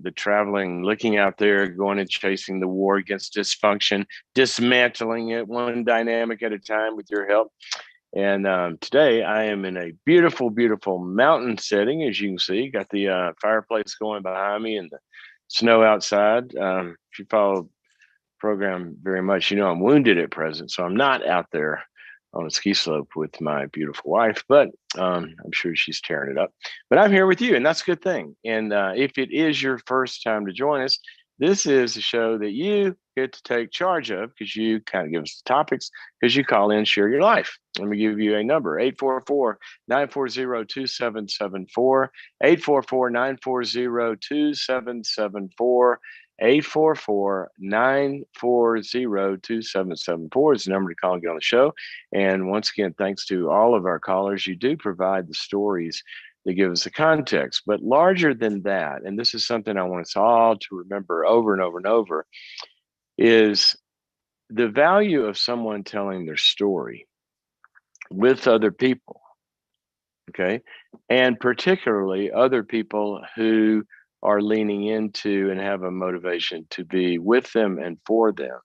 the traveling, looking out there, going and chasing the war against dysfunction, dismantling it one dynamic at a time with your help. And today I am in a beautiful, beautiful mountain setting, as you can see. Got the fireplace going behind me and the snow outside. If you follow the program very much, you know I'm wounded at present, so I'm not out there on a ski slope with my beautiful wife, but I'm sure she's tearing it up. But I'm here with you, and that's a good thing. And if it is your first time to join us, this is a show that you get to take charge of because you kind of give us the topics because you call in, share your life. Let me give you a number, 844-940-2774, 844-940-2774. 844-940-2774 is the number to call and get on the show. And once again, thanks to all of our callers, you do provide the stories that give us the context. But larger than that, and this is something I want us all to remember over and over and over, is the value of someone telling their story with other people. Okay. And particularly other people who are leaning into and have a motivation to be with them and for them.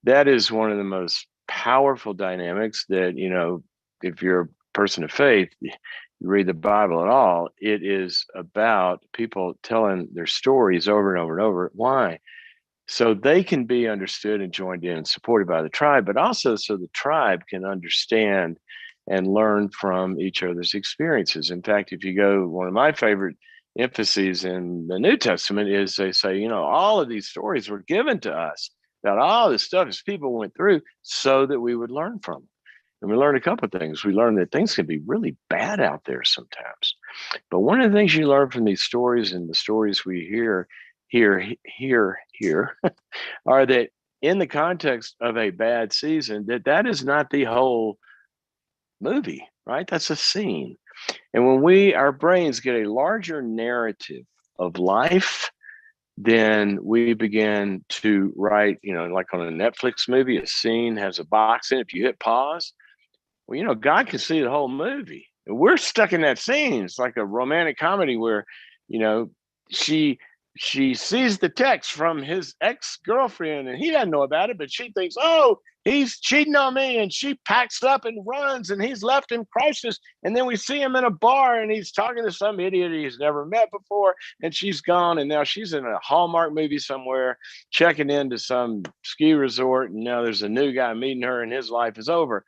That is one of the most powerful dynamics that, you know, if you're a person of faith, you read the Bible at all, it is about people telling their stories over and over and over. Why? So they can be understood and joined in and supported by the tribe, but also so the tribe can understand and learn from each other's experiences. In fact, if you go, one of my favorite emphases in the New Testament is they say, you know, all of these stories were given to us about all this stuff as people went through so that we would learn from them. And we learned a couple of things. We learned that things can be really bad out there sometimes. But one of the things you learn from these stories and the stories we hear are that in the context of a bad season, that is not the whole movie, right? That's a scene. And when our brains get a larger narrative of life, then we begin to write, you know, like on a Netflix movie, a scene has a box in it. If you hit pause, well, you know, God can see the whole movie. And we're stuck in that scene. It's like a romantic comedy where, you know, she sees the text from his ex-girlfriend and he doesn't know about it, but she thinks, oh, he's cheating on me, and she packs up and runs and he's left in crisis. And then we see him in a bar and he's talking to some idiot he's never met before, and she's gone, and now she's in a Hallmark movie somewhere checking into some ski resort, and now there's a new guy meeting her and his life is over.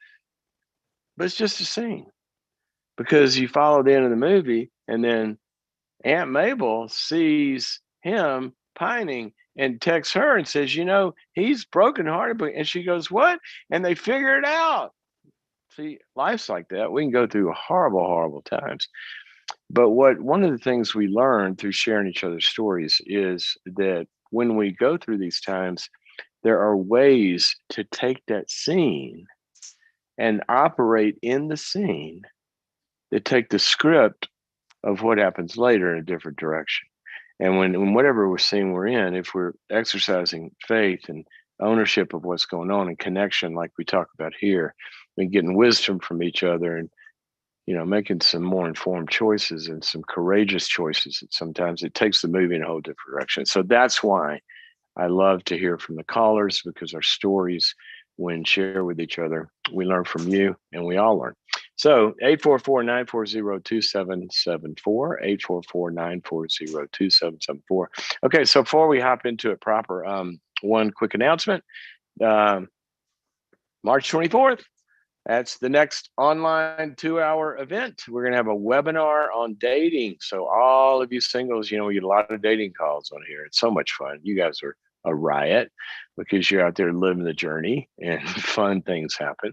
But it's just a scene because you follow the end of the movie, and then Aunt Mabel sees him pining and texts her and says, you know, he's brokenhearted. And she goes, what? And they figure it out. See, life's like that. We can go through horrible, horrible times. But one of the things we learn through sharing each other's stories is that when we go through these times, there are ways to take that scene and operate in the scene that take the script of what happens later in a different direction. And when whatever scene we're in, if we're exercising faith and ownership of what's going on and connection, like we talk about here, and getting wisdom from each other, and, you know, making some more informed choices and some courageous choices, that sometimes it takes the movie in a whole different direction. So that's why I love to hear from the callers, because our stories, when shared with each other, we learn from you and we all learn. So 844-940-2774, 844-940-2774. Okay, so before we hop into it proper, one quick announcement. March 24th, that's the next online 2-hour event. We're going to have a webinar on dating. So all of you singles, you know, we get a lot of dating calls on here. It's so much fun. You guys are a riot because you're out there living the journey and fun things happen.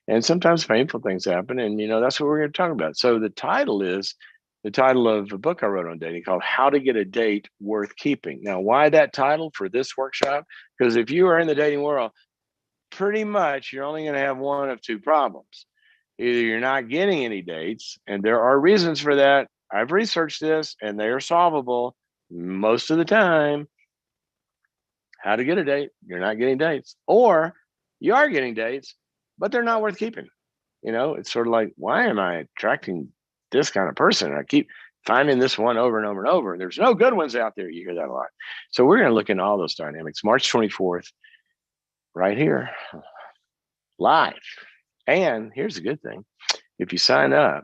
And sometimes painful things happen. And, you know, that's what we're going to talk about. So the title is the title of a book I wrote on dating called How to Get a Date Worth Keeping. Now, why that title for this workshop? Because if you are in the dating world, pretty much you're only going to have one of two problems. Either you're not getting any dates, and there are reasons for that. I've researched this and they are solvable most of the time. How to get a date, you're not getting dates, or you are getting dates, but they're not worth keeping. You know, it's sort of like, why am I attracting this kind of person? I keep finding this one over and over and over. There's no good ones out there. You hear that a lot. So we're going to look into all those dynamics. March 24th, right here, live. And here's the good thing. If you sign up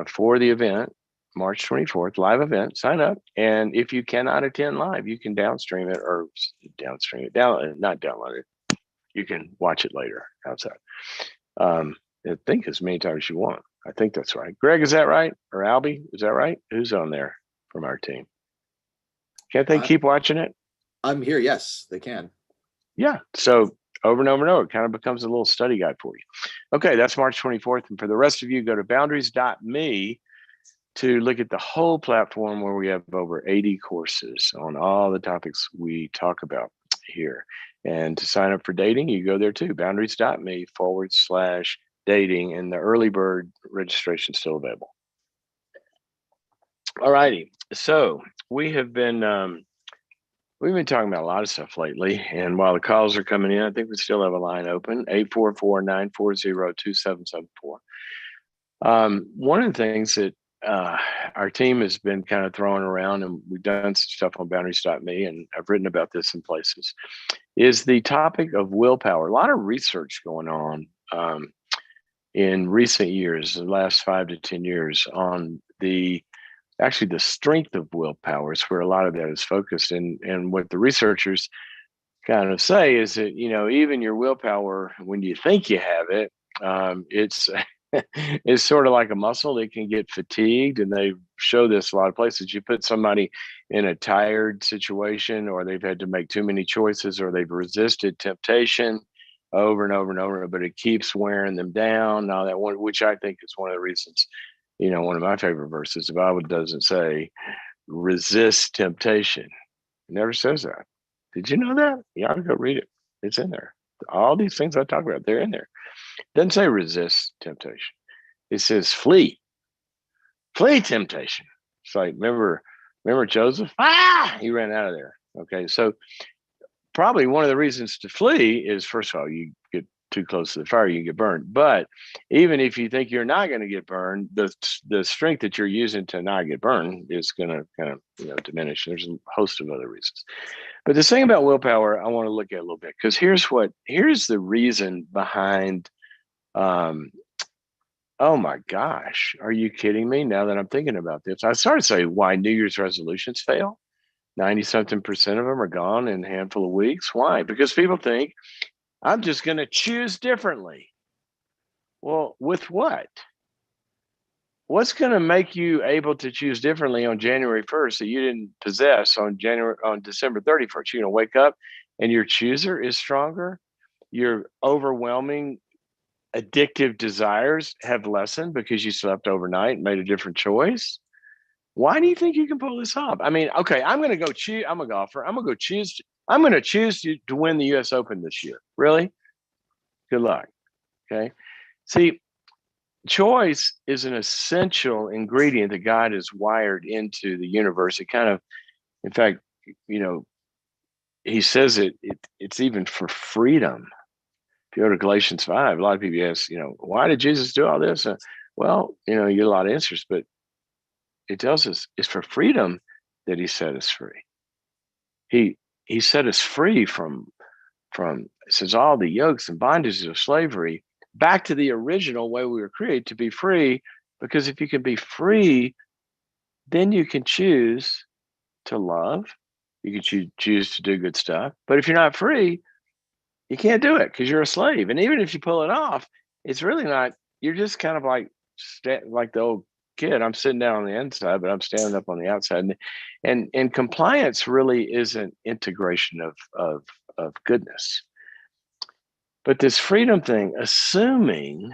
for the event, March 24th, live event, sign up. And if you cannot attend live, you can downstream it or not download it. You can watch it later outside. I think as many times as you want. I think that's right. Greg, is that right? Or Albie, is that right? Who's on there from our team? Can't they keep watching it? I'm here. Yes, they can. Yeah. So over and over and over, it kind of becomes a little study guide for you. Okay, that's March 24th. And for the rest of you, go to boundaries.me to look at the whole platform where we have over 80 courses on all the topics we talk about here. And to sign up for dating, you go there too, boundaries.me/dating, and the early bird registration is still available. All righty. So we've been talking about a lot of stuff lately, and while the calls are coming in, I think we still have a line open, 844-940-2774. One of the things that our team has been kind of throwing around, and we've done some stuff on boundaries.me, and I've written about this in places, is the topic of willpower. A lot of research going on in recent years, the last 5 to 10 years, on the strength of willpower is where a lot of that is focused. And what the researchers kind of say is that, even your willpower, when you think you have it, it's sort of like a muscle. It can get fatigued, and they show this a lot of places. You put somebody in a tired situation, or they've had to make too many choices, or they've resisted temptation over and over and over, but it keeps wearing them down. Now that one, which I think is one of the reasons, one of my favorite verses, the Bible doesn't say resist temptation. It never says that. Did you know that? You ought to go read it. It's in there. All these things I talk about, they're in there. It doesn't say resist temptation. It says flee temptation. It's like, remember Joseph? He ran out of there. Okay. So probably one of the reasons to flee is, first of all, you get too close to the fire, you get burned. But even if you think you're not going to get burned, the strength that you're using to not get burned is going to kind of diminish. There's a host of other reasons. But the thing about willpower, I want to look at a little bit, because here's the reason behind. Oh my gosh, are you kidding me? Now that I'm thinking about this, I started to say why New Year's resolutions fail. 90-something% of them are gone in a handful of weeks. Why? Because people think, I'm just going to choose differently. Well, with what? What's going to make you able to choose differently on January 1st that you didn't possess on December 31st? You're going to wake up and your chooser is stronger. Your overwhelming addictive desires have lessened because you slept overnight and made a different choice. Why do you think you can pull this off? I mean, okay, I'm going to go choose. I'm a golfer. I'm going to choose to win the U.S. Open this year. Really? Good luck. Okay. See, choice is an essential ingredient that God has wired into the universe. It kind of, in fact, he says it's even for freedom. If you go to Galatians 5, a lot of people ask, why did Jesus do all this? Well, you get a lot of answers, but it tells us it's for freedom that he set us free. He set us free from it says all the yokes and bondages of slavery back to the original way we were created to be free. Because if you can be free, then you can choose to love. You can choose to do good stuff. But if you're not free, you can't do it because you're a slave. And even if you pull it off, it's really not. You're just kind of like the old kid. I'm sitting down on the inside, but I'm standing up on the outside. And compliance really isn't integration of goodness. But this freedom thing, assuming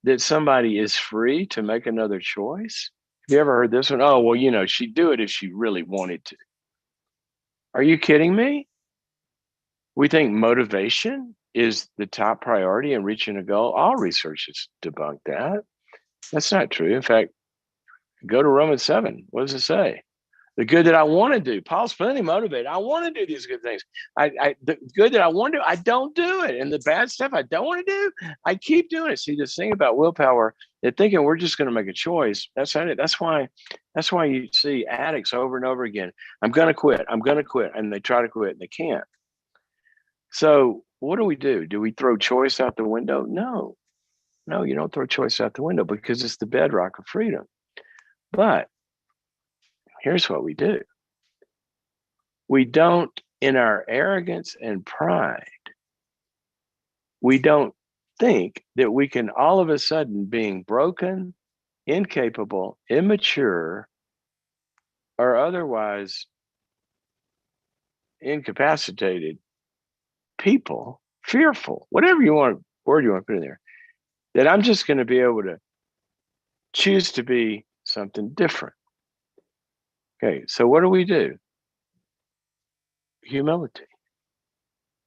that somebody is free to make another choice. Have you ever heard this one? Oh, well, she'd do it if she really wanted to. Are you kidding me? We think motivation is the top priority in reaching a goal. All research has debunked that. That's not true. In fact, go to Romans 7. What does it say? The good that I want to do. Paul's plenty motivated. I want to do these good things. The good that I want to do, I don't do it. And the bad stuff I don't want to do, I keep doing it. See, this thing about willpower, they're thinking we're just going to make a choice. That's not it. That's why you see addicts over and over again. I'm going to quit. I'm going to quit. And they try to quit and they can't. So what do? Do we throw choice out the window? No, you don't throw choice out the window because it's the bedrock of freedom. But here's what we do. We don't, in our arrogance and pride, we don't think that we can all of a sudden, being broken, incapable, immature, or otherwise incapacitated people, fearful, whatever word you want to put in there, that I'm just going to be able to choose to be something different. Okay, so what do? Humility.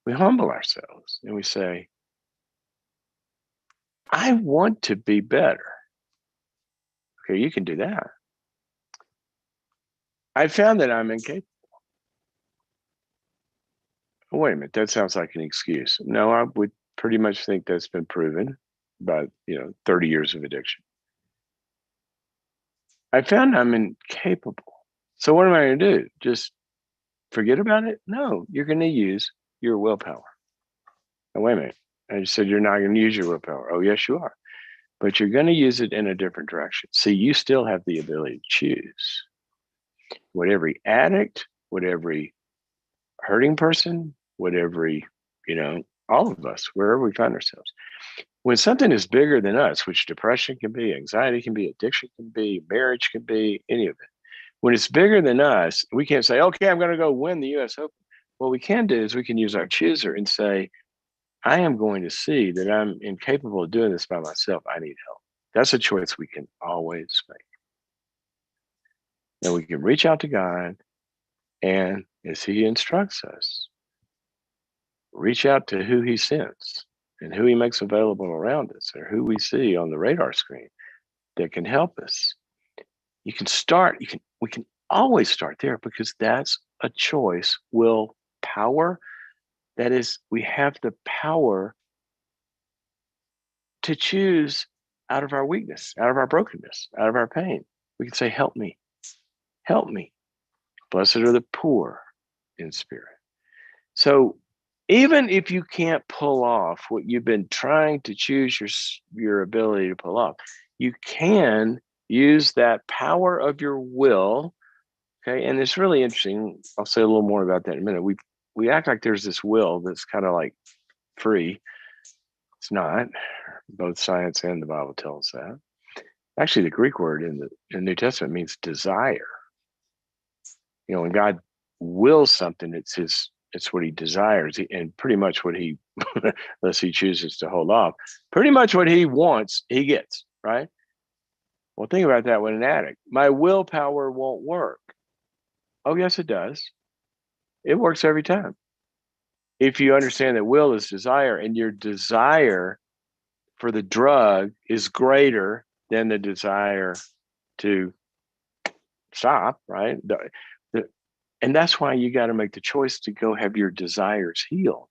We humble ourselves and we say, I want to be better. Okay, you can do that. I found that I'm incapable. Wait a minute, that sounds like an excuse. No, I would pretty much think that's been proven by 30 years of addiction. I found I'm incapable. So what am I going to do? Just forget about it? No, you're going to use your willpower. Now, wait a minute. I just said you're not going to use your willpower. Oh, yes, you are. But you're going to use it in a different direction. See, you still have the ability to choose. What every addict, what every hurting person, what every, all of us, wherever we find ourselves. When something is bigger than us, which depression can be, anxiety can be, addiction can be, marriage can be, any of it. When it's bigger than us, we can't say, okay, I'm going to go win the US Open. What we can do is we can use our chooser and say, I am going to see that I'm incapable of doing this by myself. I need help. That's a choice we can always make. And we can reach out to God, and as He instructs us, reach out to who He sends and who He makes available around us, or who we see on the radar screen that can help us. We can always start there, because that's a choice. Willpower. That is, we have the power to choose out of our weakness, out of our brokenness, out of our pain. We can say, help me, help me. Blessed are the poor in spirit. So even if you can't pull off what you've been trying to choose your ability to pull off, you can use that power of your will. Okay. And it's really interesting. I'll say a little more about that in a minute. We act like there's this will that's kind of like free. It's not. Both science and the Bible tell us that. Actually, the Greek word in the New Testament means desire. When God wills something, it's what He desires, and pretty much what He, unless He chooses to hold off, pretty much what He wants, He gets, right? Well, think about that with an addict. My willpower won't work. Oh, yes, it does. It works every time. If you understand that will is desire, and your desire for the drug is greater than the desire to stop, right? And that's why you got to make the choice to go have your desires healed.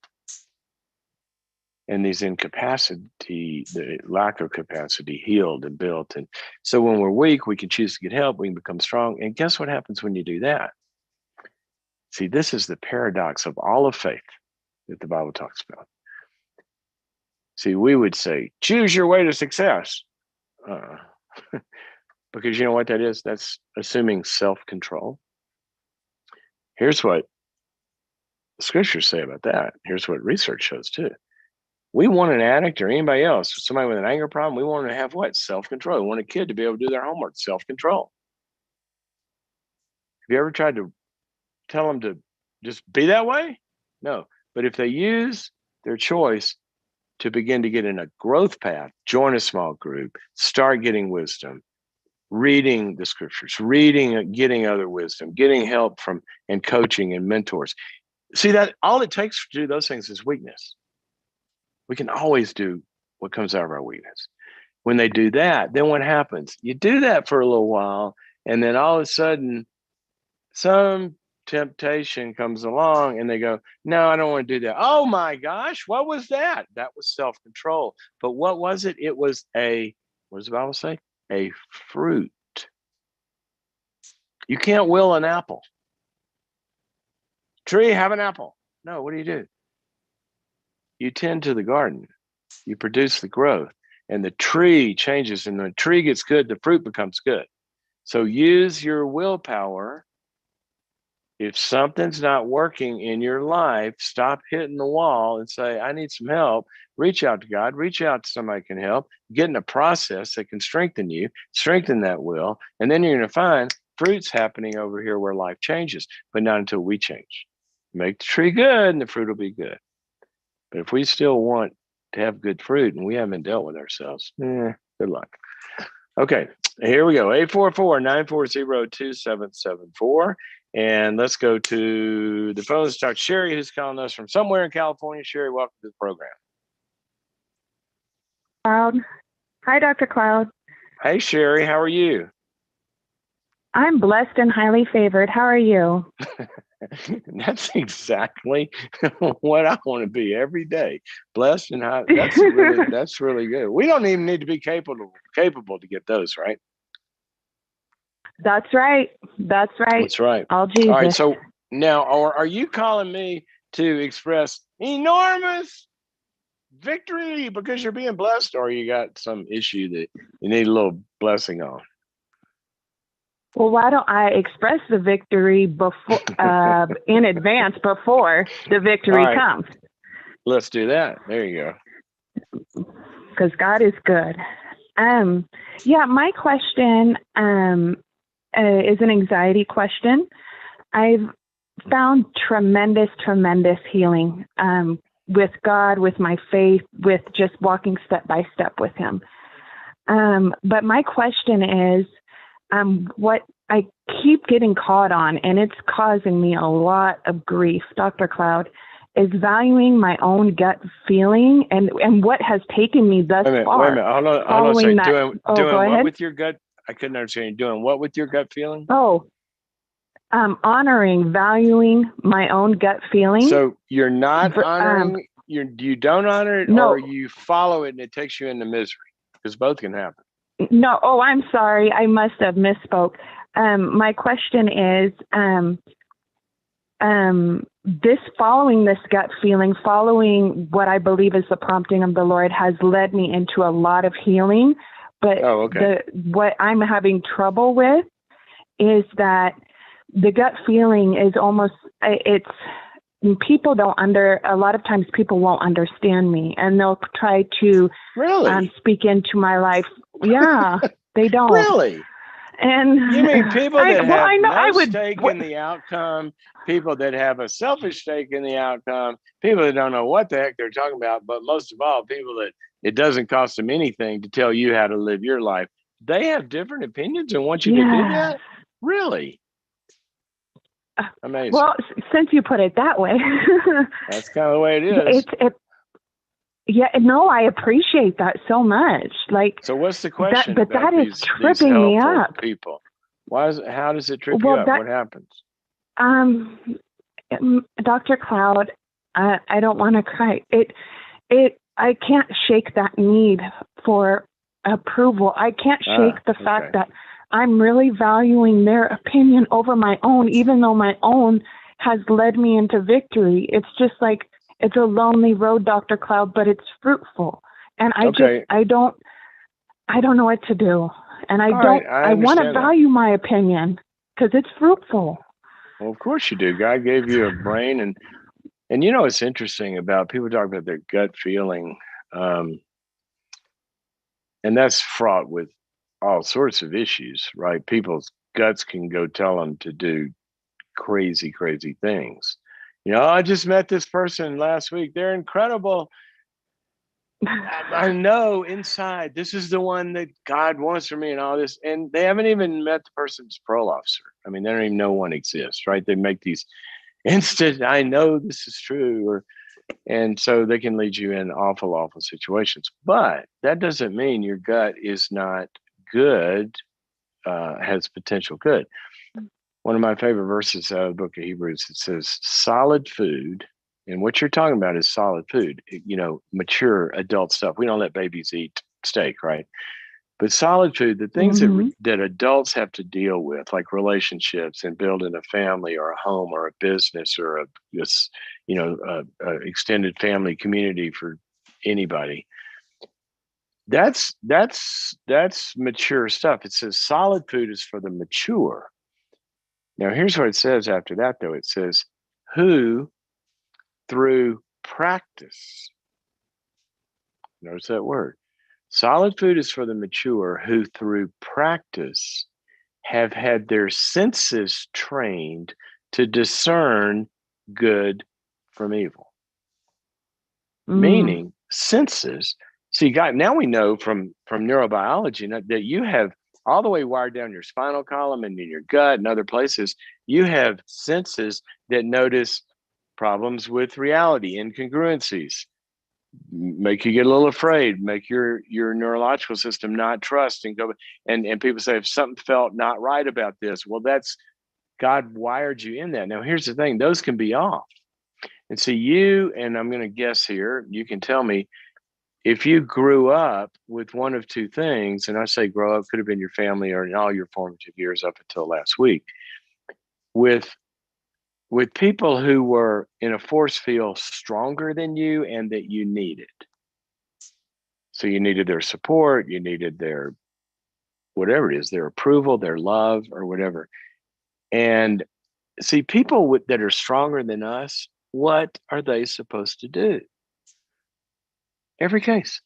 And these incapacity, the lack of capacity, healed and built. And so when we're weak, we can choose to get help. We can become strong. And guess what happens when you do that? See, this is the paradox of all of faith that the Bible talks about. See, we would say, choose your way to success. Because you know what that is? That's assuming self-control. Here's what scriptures say about that. Here's what research shows too. We want an addict or anybody else, somebody with an anger problem, we want to have what? Self-control. We want a kid to be able to do their homework, self-control. Have you ever tried to tell them to just be that way? No. But if they use their choice to begin to get in a growth path, join a small group, start getting wisdom, reading the scriptures, getting other wisdom, getting help from and coaching and mentors. See, that all it takes to do those things is weakness. We can always do what comes out of our weakness. When they do that, then what happens? You do that for a little while, and then all of a sudden, some temptation comes along and they go, no, I don't want to do that. Oh my gosh, what was that? That was self-control. But what was it? It was what does the Bible say? A fruit. You can't will an apple. Tree, have an apple. No, what do? You tend to the garden. You produce the growth. And the tree changes. And the tree gets good, the fruit becomes good. So use your willpower. If something's not working in your life, stop hitting the wall and say, I need some help. Reach out to God, reach out to somebody who can help, get in a process that can strengthen you, strengthen that will. And then you're going to find fruits happening over here where life changes, but not until we change. Make the tree good and the fruit will be good. But if we still want to have good fruit and we haven't dealt with ourselves, good luck. Okay, here we go. 844-940-2774. And let's go to the phone. Let's talk to Sherry, who's calling us from somewhere in California. Sherry, welcome to the program. Cloud. Hi, Dr. Cloud. Hey, Sherry, how are you? I'm blessed and highly favored. How are you? That's exactly what I want to be every day. Blessed and high. That's really good. We don't even need to be capable to get those, right? That's right. That's right. That's right. All Jesus. All right. So now, are you calling me to express enormous victory because you're being blessed, or you got some issue that you need a little blessing on? Well, why don't I express the victory before, in advance before the victory comes? Let's do that. There you go. Because God is good. Yeah, my question is an anxiety question. I've found tremendous healing with God, with my faith, with just walking step by step with Him. But my question is, what I keep getting caught on, and it's causing me a lot of grief, Dr. Cloud, is valuing my own gut feeling and what has taken me thus far. Wait a minute. Hold on. Sorry. Doing what with your gut? I couldn't understand. Doing what with your gut feeling? Honoring, valuing my own gut feeling. So you're not honoring, you don't honor it, no. Or you follow it and it takes you into misery? Because both can happen. No. Oh, I'm sorry. I must have misspoke. My question is, following this gut feeling, following what I believe is the prompting of the Lord, has led me into a lot of healing. But what I'm having trouble with is that the gut feeling is almost, a lot of times people won't understand me, and they'll try to speak into my life. Yeah, they don't. Really? And you mean people that have stake in the outcome, people that have a selfish stake in the outcome, people that don't know what the heck they're talking about, but most of all, people that it doesn't cost them anything to tell you how to live your life. They have different opinions and want you to do that? Really? Amazing. Well, since you put it that way. That's kind of the way it is. I appreciate that so much. So what's the question? That is tripping me up. People. How does it trip you up? What happens? Dr. Cloud, I don't want to cry. I can't shake that need for approval. I can't shake the fact that I'm really valuing their opinion over my own, even though my own has led me into victory. It's just like, it's a lonely road, Dr. Cloud, but it's fruitful. And I don't know what to do. And I want to value my opinion because it's fruitful. Well, of course you do. God gave you a brain. And you know, what's interesting about people talk about their gut feeling. And that's fraught with all sorts of issues, right? People's guts can go tell them to do crazy things. You know, I just met this person last week. They're incredible. I know inside this is the one that God wants for me and all this. And they haven't even met the person's parole officer. I mean, they don't even know one exists, right? They make these instant, I know this is true, and so they can lead you in awful situations. But that doesn't mean your gut is not good, has potential good. one of my favorite verses out of the book of Hebrews. It says, solid food. And what you're talking about is solid food, mature adult stuff. We don't let babies eat steak, right? But solid food, the things that adults have to deal with, like relationships and building a family or a home or a business or a extended family community for anybody. That's mature stuff. It says solid food is for the mature. Now, here's what it says after that, though. It says, who through practice, notice that word, solid food is for the mature who through practice have had their senses trained to discern good from evil. Meaning senses. See, God, now we know from neurobiology that you have all the way wired down your spinal column and in your gut and other places, you have senses that notice problems with reality, incongruencies, make you get a little afraid, make your neurological system not trust and go. And people say, if something felt not right about this, well, that's God wired you in that. Now, here's the thing, those can be off. And so and I'm going to guess here, you can tell me, if you grew up with one of two things, and I say grow up, could have been your family or in all your formative years up until last week, with people who were in a force field stronger than you and that you needed. So you needed their support, you needed their whatever it is, their approval, their love, or whatever. And see, people that are stronger than us, what are they supposed to do? Every case,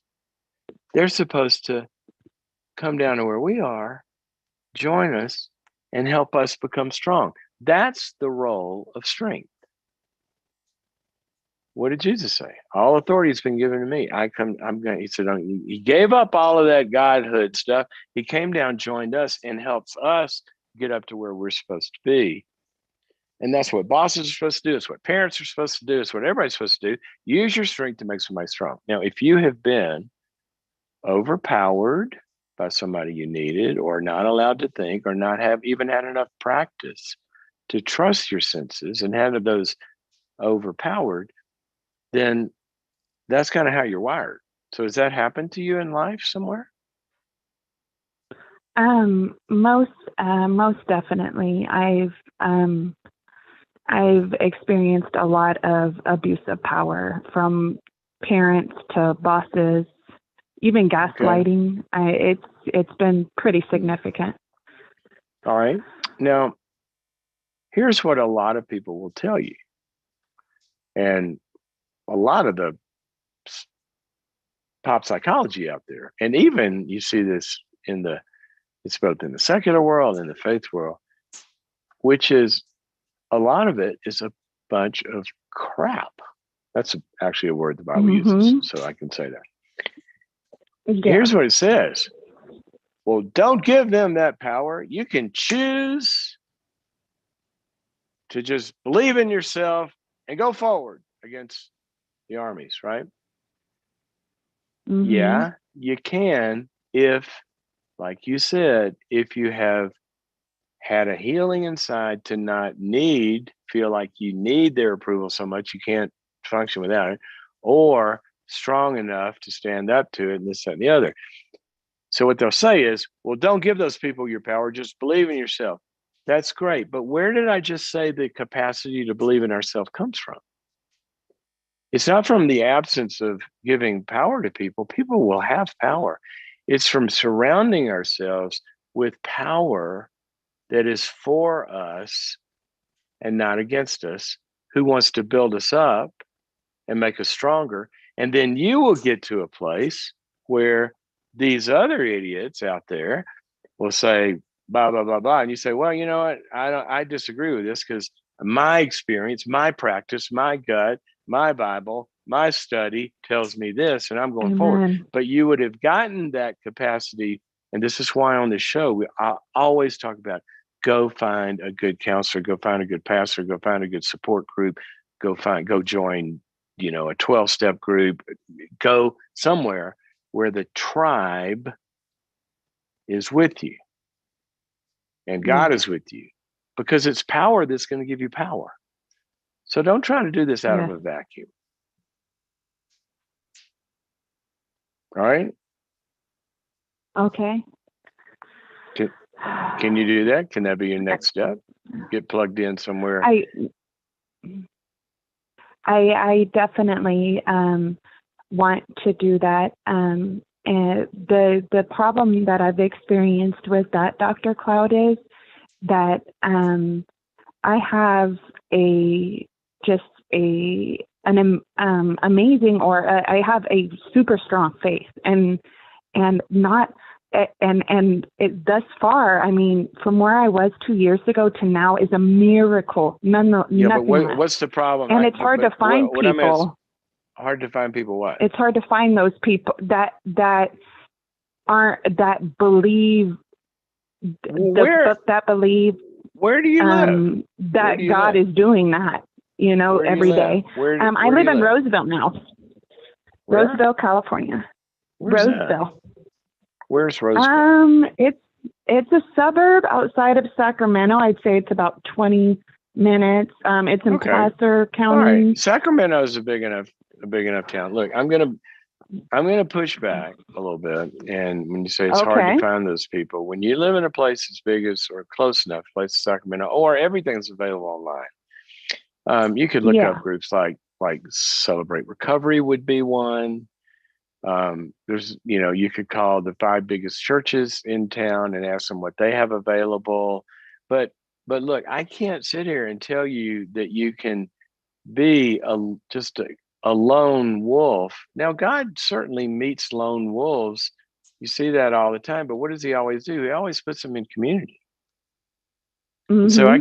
they're supposed to come down to where we are, join us, and help us become strong. That's the role of strength. What did Jesus say? All authority has been given to me. He said, he gave up all of that godhood stuff. He came down, joined us, and helps us get up to where we're supposed to be. And that's what bosses are supposed to do. It's what parents are supposed to do. It's what everybody's supposed to do. Use your strength to make somebody strong. Now, if you have been overpowered by somebody you needed, or not allowed to think, or not have even had enough practice to trust your senses and have those overpowered, then that's kind of how you're wired. So has that happened to you in life somewhere? Most definitely. I've experienced a lot of abuse of power, from parents to bosses, even gaslighting. Okay. It's been pretty significant. All right. Now, here's what a lot of people will tell you. And a lot of the pop psychology out there, and even you see this it's both in the secular world and the faith world, which is a lot of it is a bunch of crap. That's actually a word the Bible uses, so I can say that. Yeah. Here's what it says. Well, don't give them that power. You can choose to just believe in yourself and go forward against the armies, right? Yeah, you can if, like you said, if you have had a healing inside to not feel like you need their approval so much you can't function without it, or strong enough to stand up to it, and this, that, and the other. So what they'll say is, well, don't give those people your power, just believe in yourself. That's great, but where did I just say the capacity to believe in ourselves comes from? It's not from the absence of giving power to people. People will have power. It's from surrounding ourselves with power that is for us and not against us, who wants to build us up and make us stronger. And then you will get to a place where these other idiots out there will say, blah, blah, blah, blah. And you say, well, you know what? I disagree with this because my experience, my practice, my gut, my Bible, my study tells me this, and I'm going forward. But you would have gotten that capacity. And this is why on this show, I always talk about, go find a good counselor, go find a good pastor, go find a good support group, go join, a 12-step group, go somewhere where the tribe is with you and God is with you because it's power that's going to give you power. So don't try to do this out of a vacuum. All right? Okay. Can you do that? Can that be your next step? Get plugged in somewhere. I definitely want to do that. And the problem that I've experienced with that, Dr. Cloud, is that I have amazing, or I have a super strong faith, and thus far, I mean, from where I was 2 years ago to now is a miracle. Nothing but less. what's the problem? And it's hard to find people. Hard to find people what? It's hard to find those people that believe that believe. Where do you live? That God is doing that, every day. I live in Roseville now. Where? Roseville, California. Where's Roseville. That? Where's Roseville? It's a suburb outside of Sacramento. I'd say it's about 20 minutes. It's in Placer County. All right. Sacramento is a big enough town. Look, I'm gonna push back a little bit. And when you say it's hard to find those people, when you live in a place as big as or close enough, place to Sacramento, or everything's available online, you could look up groups like Celebrate Recovery would be one. There's, you could call the 5 biggest churches in town and ask them what they have available. But look, I can't sit here and tell you that you can be just a lone wolf. Now, God certainly meets lone wolves. You see that all the time. But what does he always do? He always puts them in community. Mm-hmm. So I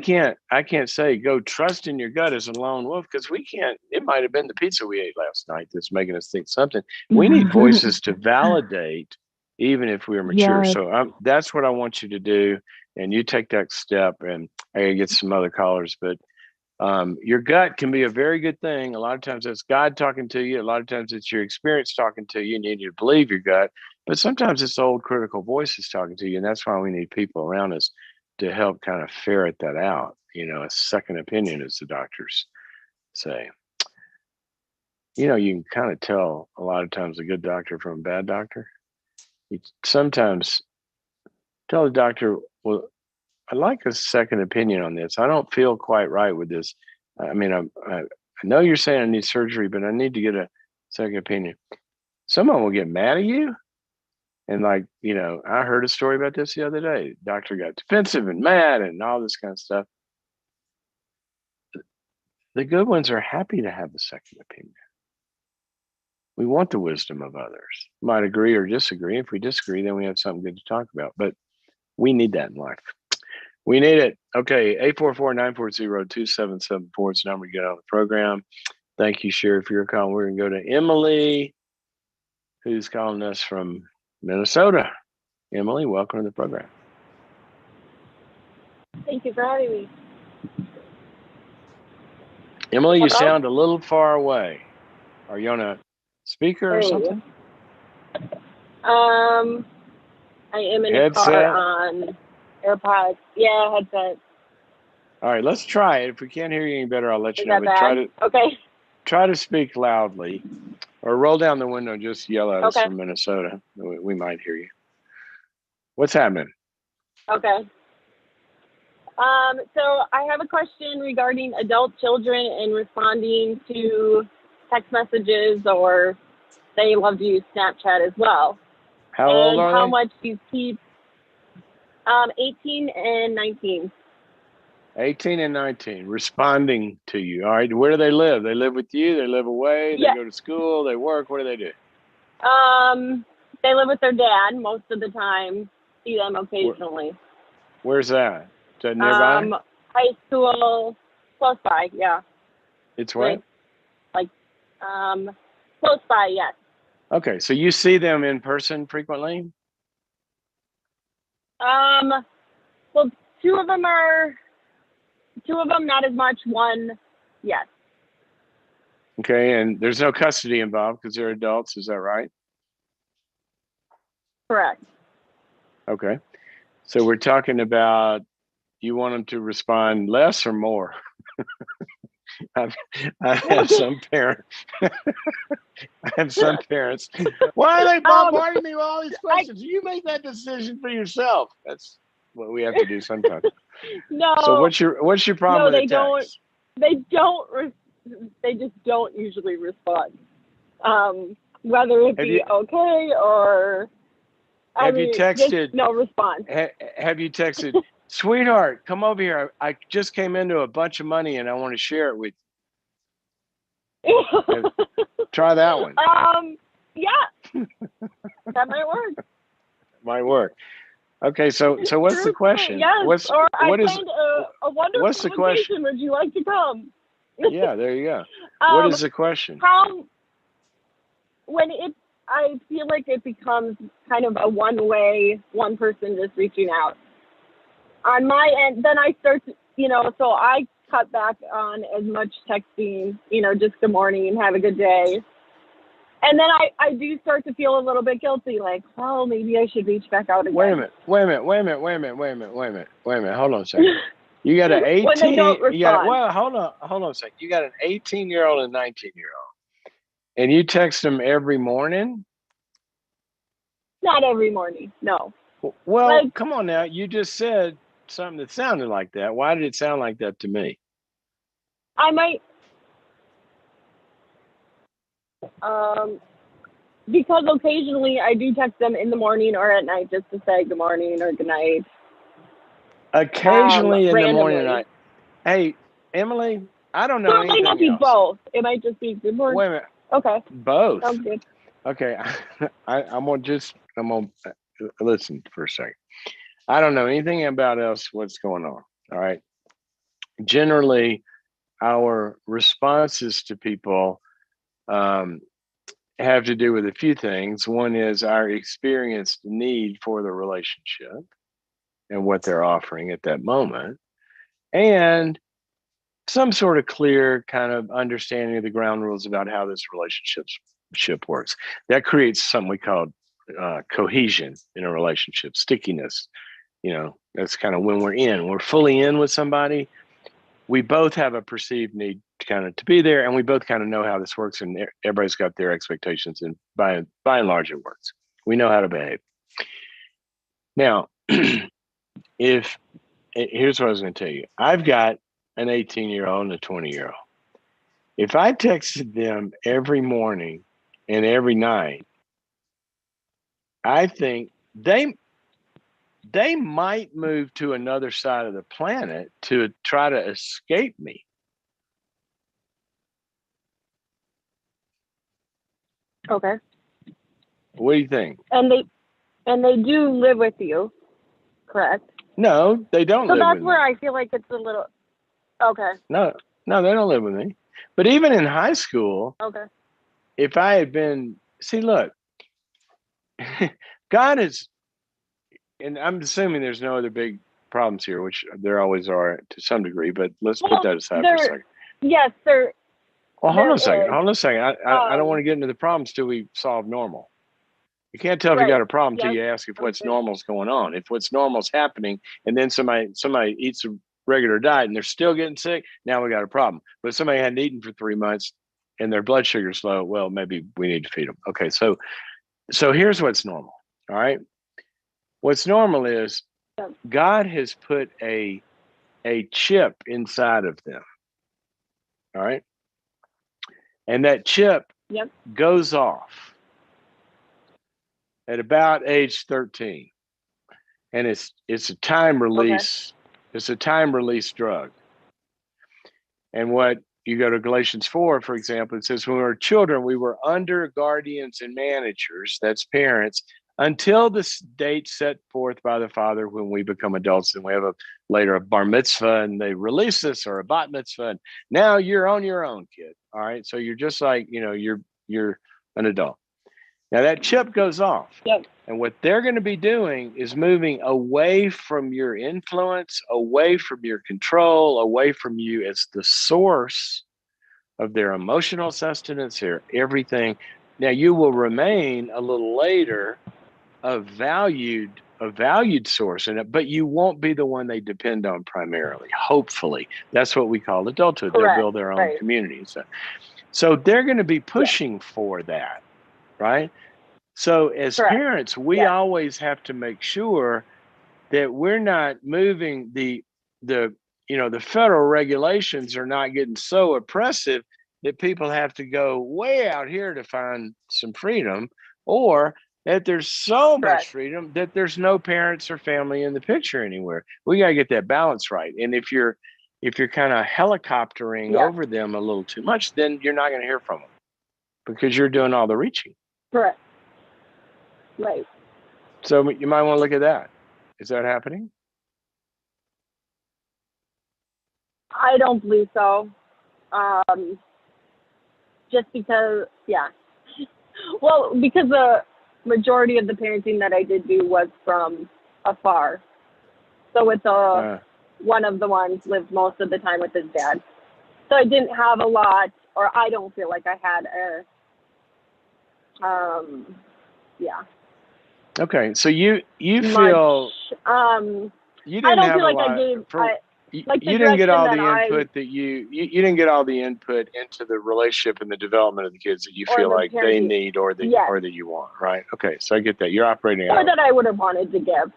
can't say go trust in your gut as a lone wolf, because we can't. It might have been the pizza we ate last night that's making us think something. We need voices to validate, even if we're mature. Yes. So that's what I want you to do, and you take that step. And I gotta get some other callers, but your gut can be a very good thing. A lot of times it's God talking to you. A lot of times it's your experience talking to you, and you need to believe your gut. But sometimes it's the old critical voices talking to you, and that's why we need people around us to help kind of ferret that out. A second opinion, as the doctors say. You can kind of tell a lot of times a good doctor from a bad doctor. You sometimes tell the doctor, well, I'd like a second opinion on this. I don't feel quite right with this. I mean, I know you're saying I need surgery, but I need to get a second opinion. Someone will get mad at you. And I heard a story about this the other day. The doctor got defensive and mad and all this kind of stuff. The good ones are happy to have the second opinion. We want the wisdom of others. Might agree or disagree. If we disagree, then we have something good to talk about. But we need that in life. We need it. Okay, 844-940-2774 is the number to get on the program. Thank you, Sherry, for your call. We're going to go to Emily, who's calling us from Minnesota. Emily, welcome to the program. Thank you for having me. Emily, you sound a little far away. Are you on a speaker or something? I am in a car on AirPods. Yeah, headset. All right, let's try it. If we can't hear you any better, I'll let you know. Try to speak loudly, or roll down the window and just yell at us from Minnesota. We might hear you. What's happening? Okay. So I have a question regarding adult children and responding to text messages, or they love to use Snapchat as well. How old are they? How much you keep? 18 and 19. 18 and 19, responding to you. All right, where do they live? They live with you? They live away? They go to school? They work? What do they do? They live with their dad most of the time. See them occasionally. Where's that? Is that nearby? High school, close by, yeah. It's what? Close by, yes. Okay, so you see them in person frequently? Well, two of them not as much. One, yes. Okay, and there's no custody involved because they're adults, is that right? Correct. Okay, so we're talking about you want them to respond less or more? I've, I have some parents. I have some parents. Why are they bombarding me with all these questions? You make that decision for yourself. That's what we have to do sometimes. No. So what's your problem with they the don't. text? They don't. They just don't usually respond. Whether it be okay or. Have you texted? Just no response. Have you texted, sweetheart? Come over here. I just came into a bunch of money and I want to share it with you. Try that one. Yeah, that might work. Might work. Okay, so what's the question? Yes, I planned a wonderful what's the vacation. Question? Would you like to come? Yeah, there you go. What is the question? I feel like it becomes kind of a one-way, one person just reaching out. On my end, then I start to, so I cut back on as much texting, just good morning, have a good day. And then I do start to feel a little bit guilty, like, well, maybe I should reach back out again. Wait a minute. Hold on a second. You got an 18. When they don't respond. Hold on a second. You got an 18-year-old and 19-year-old, and you text them every morning? Not every morning, no. Well, come on now. You just said something that sounded like that. Why did it sound like that to me? I might. Because occasionally I do text them in the morning or at night just to say good morning or good night. Occasionally in the morning and night. Hey, Emily, I don't know anything else. It might not be both. It might just be good morning. Wait a minute. Okay. Both. Sounds good. Okay. I'm gonna listen for a second. I don't know anything about what's going on. All right. Generally, our responses to people have to do with a few things. One is our experienced need for the relationship and what they're offering at that moment, and some sort of clear kind of understanding of the ground rules about how this relationship works. That creates something we call cohesion in a relationship, stickiness. That's kind of when we're fully in with somebody. We both have a perceived need to be there, and we both kind of know how this works, and everybody's got their expectations, and by and large it works. We know how to behave. Now, here's what I was going to tell you. I've got an 18-year-old and a 20-year-old. If I texted them every morning and every night, I think they might move to another side of the planet to try to escape me. Okay. What do you think? And they do live with you, correct? No, they don't live with me. So that's where I feel like it's a little. Okay. No, they don't live with me. But even in high school, okay. If I had been, look, God is, and I'm assuming there's no other big problems here, which there always are to some degree, but let's put that aside for a second. Yes, sir. Well, hold on a second. I don't want to get into the problems till we solve normal. You can't tell if you got a problem till you ask if what's normal is going on. If what's normal is happening, and then somebody eats a regular diet and they're still getting sick, now we got a problem. But if somebody hadn't eaten for 3 months and their blood sugar's low, well, maybe we need to feed them. Okay, so here's what's normal. All right, what's normal is God has put a chip inside of them. All right, and that chip goes off at about age 13, and it's a time release. Okay. It's a time release drug. And what you go to Galatians 4, for example, it says, when we were children, we were under guardians and managers, that's parents, until the date set forth by the Father when we become adults. And we have later a bar mitzvah, and they release us, or a bat mitzvah. And now you're on your own, kid. All right. So you're just like, you're an adult. Now that chip goes off. Yep. And what they're going to be doing is moving away from your influence, away from your control, away from you as the source of their emotional sustenance, their everything. Now you will remain a little later a valued a valued source in it, but you won't be the one they depend on primarily. Hopefully, that's what we call adulthood. They'll Correct. build their own Right. communities. So they're going to be pushing for that, right? So as Correct. parents, we always have to make sure that we're not moving the federal regulations are not getting so oppressive that people have to go way out here to find some freedom, or that there's so much freedom that there's no parents or family in the picture anywhere. We got to get that balance right. And if you're kind of helicoptering over them a little too much, then you're not going to hear from them because you're doing all the reaching. Correct. Right. So you might want to look at that. Is that happening? I don't believe so. Just because, well, because the majority of the parenting that I did do was from afar. So with one of the ones lived most of the time with his dad. So I didn't have a lot, or I don't feel like I had Okay, so you much, feel you didn't I don't have feel a like lot I gave you didn't get all the input that you didn't get all the input into the relationship and the development of the kids that you feel like they need or that you want, right? Okay, so I get that. You're operating or that I would have wanted to give.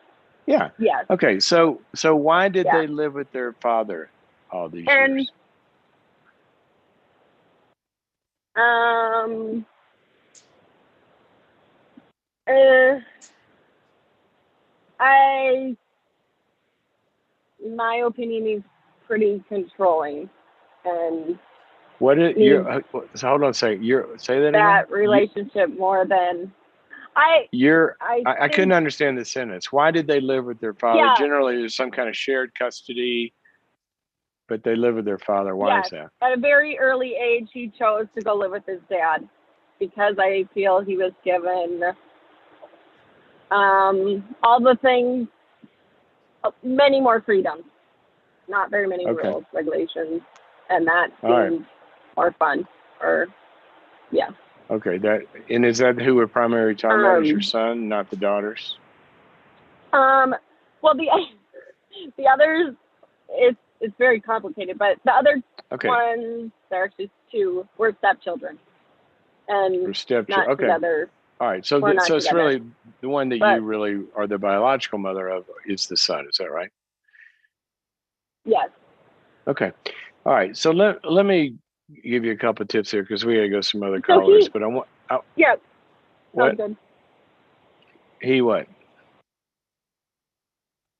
Yeah. Yes. Okay, so why did they live with their father all these years? My opinion is pretty controlling, and what is your? So hold on a second. Say that again. That relationship more than I couldn't understand the sentence. Why did they live with their father? Yeah. Generally, there's some kind of shared custody, but they live with their father. Why is that? At a very early age, he chose to go live with his dad because I feel he was given all the things, many more freedoms, not very many rules, regulations, and that seemed more fun. Okay, is that who we're primarily talking about? Is your son, not the daughters? Well, the others, it's very complicated, but the other ones, there are actually two, were stepchildren, and not together. All right, so it's really the one that you really are the biological mother of is the son. Is that right? Yes. Okay. All right. So let me give you a couple of tips here because we got to go some other callers. But I want. What? Good. He what?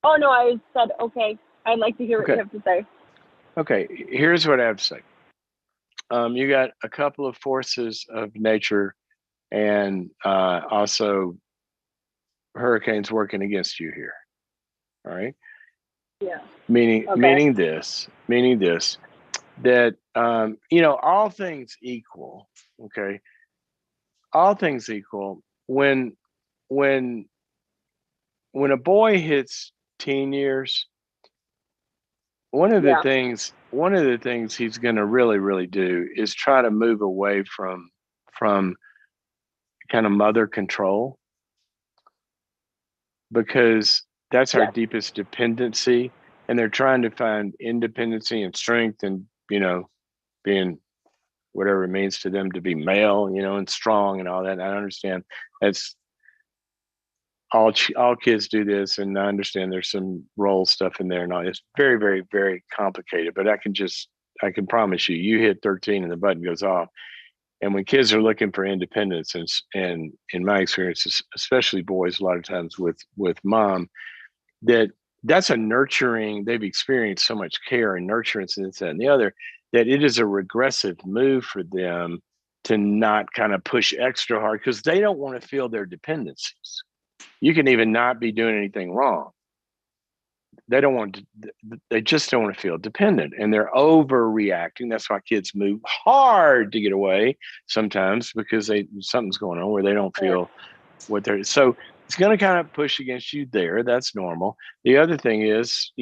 Oh no, I said okay. I'd like to hear what you have to say. Okay. Here's what I have to say. You got a couple of forces of nature, and also hurricanes working against you here. All right. Yeah. Meaning this, that all things equal, okay, all things equal, when a boy hits teen years, one of the things he's going to really do is try to move away from kind of mother control, because that's our deepest dependency, and they're trying to find independency and strength and being whatever it means to them to be male, and strong and all that. And I understand that's all kids do this, and I understand there's some role stuff in there and all. It's very, very, very complicated, but I can promise you hit 13 and the button goes off. And when kids are looking for independence, and in my experience, especially boys, a lot of times with mom, that's a nurturing, they've experienced so much care and nurturance and this, that, and the other, that it is a regressive move for them to not kind of push extra hard because they don't want to feel their dependencies. You can even not be doing anything wrong. They just don't want to feel dependent, and they're overreacting. That's why kids move hard to get away sometimes, because something's going on where they don't feel what they're, so it's going to kind of push against you there. That's normal. The other thing is,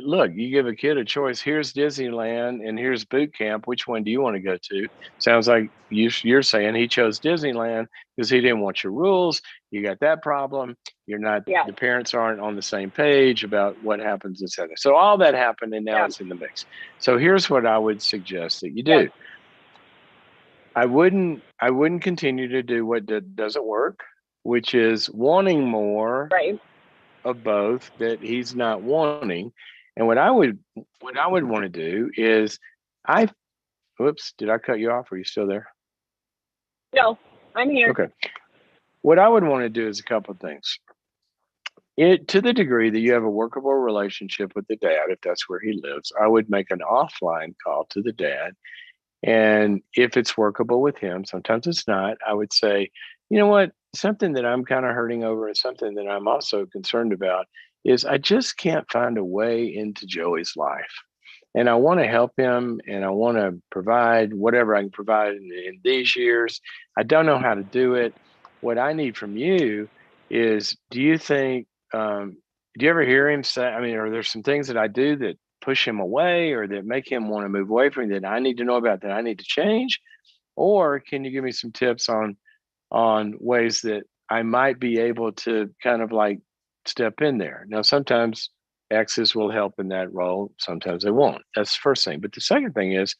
look, you give a kid a choice. Here's Disneyland and here's boot camp. Which one do you want to go to? Sounds like you're saying he chose Disneyland because he didn't want your rules. You got that problem. You're not, Yeah. the parents aren't on the same page about what happens, etc. So all that happened, and now Yeah. it's in the mix. So here's what I would suggest that you do. Yeah. I wouldn't continue to do what doesn't work, which is wanting more Right. of both that he's not wanting. And what I would want to do is whoops, did I cut you off? Are you still there? No, I'm here. Okay. What I would want to do is a couple of things. To the degree that you have a workable relationship with the dad, if that's where he lives, I would make an offline call to the dad. And if it's workable with him, sometimes it's not, I would say, you know what, something that I'm kind of hurting over and something that I'm also concerned about is I just can't find a way into Joey's life. And I want to help him and I want to provide whatever I can provide in these years. I don't know how to do it. What I need from you is, do you think, do you ever hear him say, I mean, are there some things that I do that push him away or that make him want to move away from me that I need to know about, that I need to change? Or can you give me some tips on ways that I might be able to kind of like step in there? Now, sometimes exes will help in that role, sometimes they won't. That's the first thing. But the second thing is,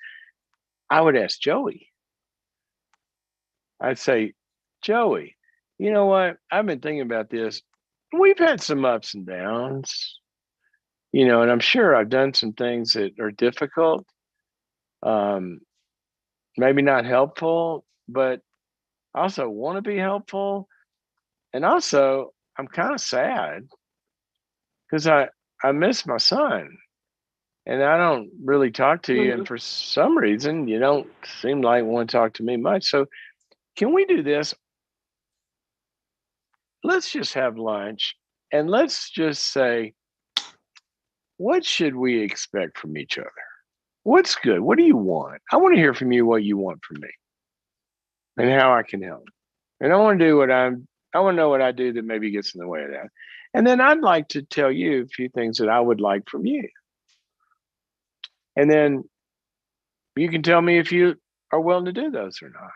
I would ask Joey. I'd say, Joey, you know what? I've been thinking about this. We've had some ups and downs, and I'm sure I've done some things that are difficult, um, maybe not helpful, but also want to be helpful. And also, I'm kind of sad because I miss my son and I don't really talk to you. And for some reason, you don't seem like want to talk to me much. So, can we do this? Let's just have lunch and let's just say, what should we expect from each other? What's good? What do you want? I want to hear from you what you want from me and how I can help. And I want to do I want to know what I do that maybe gets in the way of that. And then I'd like to tell you a few things that I would like from you. And then you can tell me if you are willing to do those or not.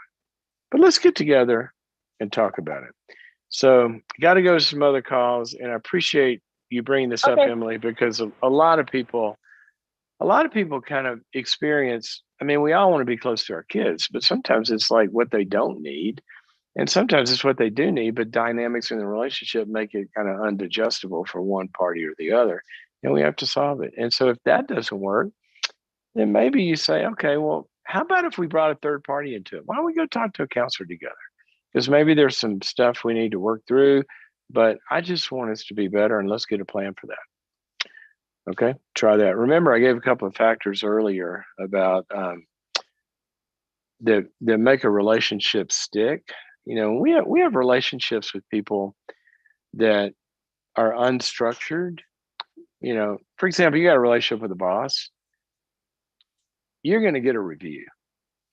But let's get together and talk about it. So, got to go to some other calls, and I appreciate you bringing this up, Emily, because a lot of people kind of experience. I mean, we all want to be close to our kids, but sometimes it's like what they don't need, and sometimes it's what they do need. But dynamics in the relationship make it kind of undigestible for one party or the other, and we have to solve it. And so, if that doesn't work, then maybe you say, okay, well, how about if we brought a third party into it? Why don't we go talk to a counselor together? Because maybe there's some stuff we need to work through, but I just want us to be better, and let's get a plan for that. Okay, try that. Remember, I gave a couple of factors earlier about that make a relationship stick. We have relationships with people that are unstructured. For example, you got a relationship with a boss. You're going to get a review.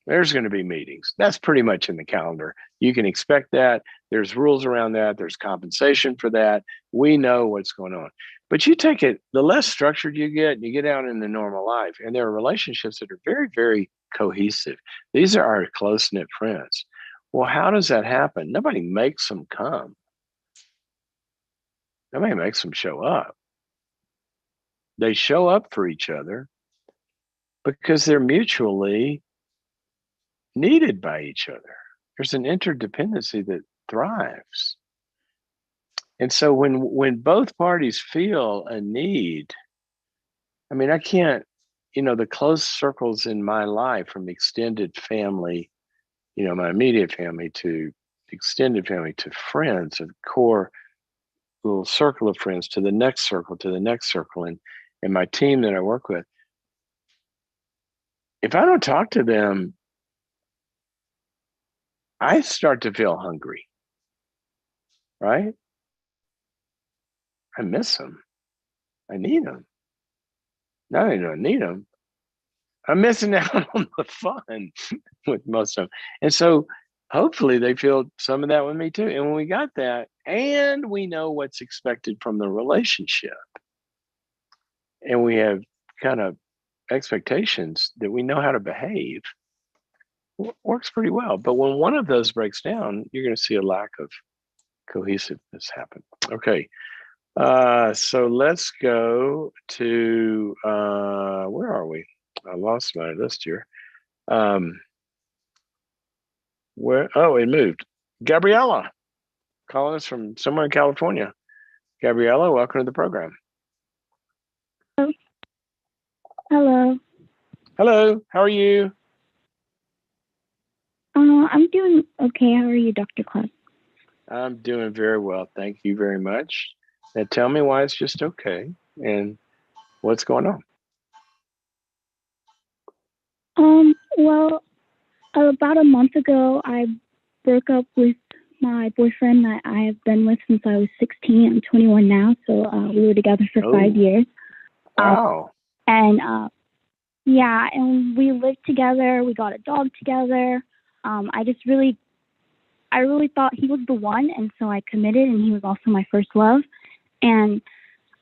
There's going to be meetings. That's pretty much in the calendar. You can expect that. There's rules around that. There's compensation for that. We know what's going on. But you take it, the less structured you get out in the normal life. And there are relationships that are very, very cohesive. These are our close-knit friends. Well, how does that happen? Nobody makes them come. Nobody makes them show up. They show up for each other because they're mutually needed by each other. There's an interdependency that thrives. And so when both parties feel a need, I mean, I can't, the close circles in my life, from extended family, my immediate family, to extended family, to friends, a core little circle of friends, to the next circle, and my team that I work with. If I don't talk to them, I start to feel hungry, right? I miss them. I need them. Not only do I need them, I'm missing out on the fun with most of them. And so hopefully they feel some of that with me too. And when we got that, and we know what's expected from the relationship, and we have kind of expectations that we know how to behave, works pretty well. But when one of those breaks down, you're going to see a lack of cohesiveness happen. Okay. So let's go to where are we? I lost my list here. Where? Oh, it moved. Gabriella, calling us from somewhere in California. Gabriella, welcome to the program. Hello. Hello. How are you? I'm doing okay. How are you, Dr. Claus? I'm doing very well. Thank you very much. Now tell me why it's just okay and what's going on. Well, about a month ago, I broke up with my boyfriend that I have been with since I was 16. I'm 21 now, so we were together for 5 years. Wow. And yeah, and we lived together. We got a dog together. I really thought he was the one, and so I committed, and he was also my first love. And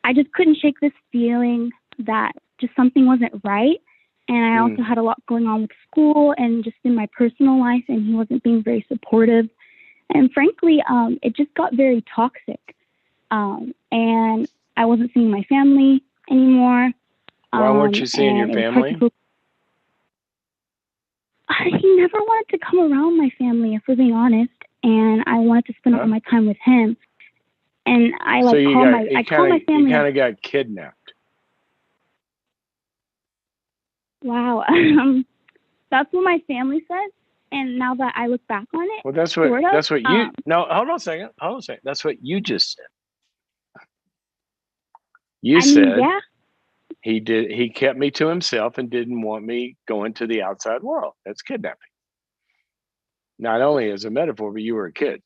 I just couldn't shake this feeling that just something wasn't right. And I also had a lot going on with school and just in my personal life, and he wasn't being very supportive. And frankly, it just got very toxic. And I wasn't seeing my family anymore. Why weren't you seeing your family? He never wanted to come around my family, if we're being honest, and I wanted to spend all my time with him. And I call my family. You kind of got kidnapped. Wow, that's what my family says. And now that I look back on it, well, that's what you. No, hold on a second. That's what you just said. You said, yeah. He kept me to himself and didn't want me going to the outside world. That's kidnapping. Not only as a metaphor, but you were a kid.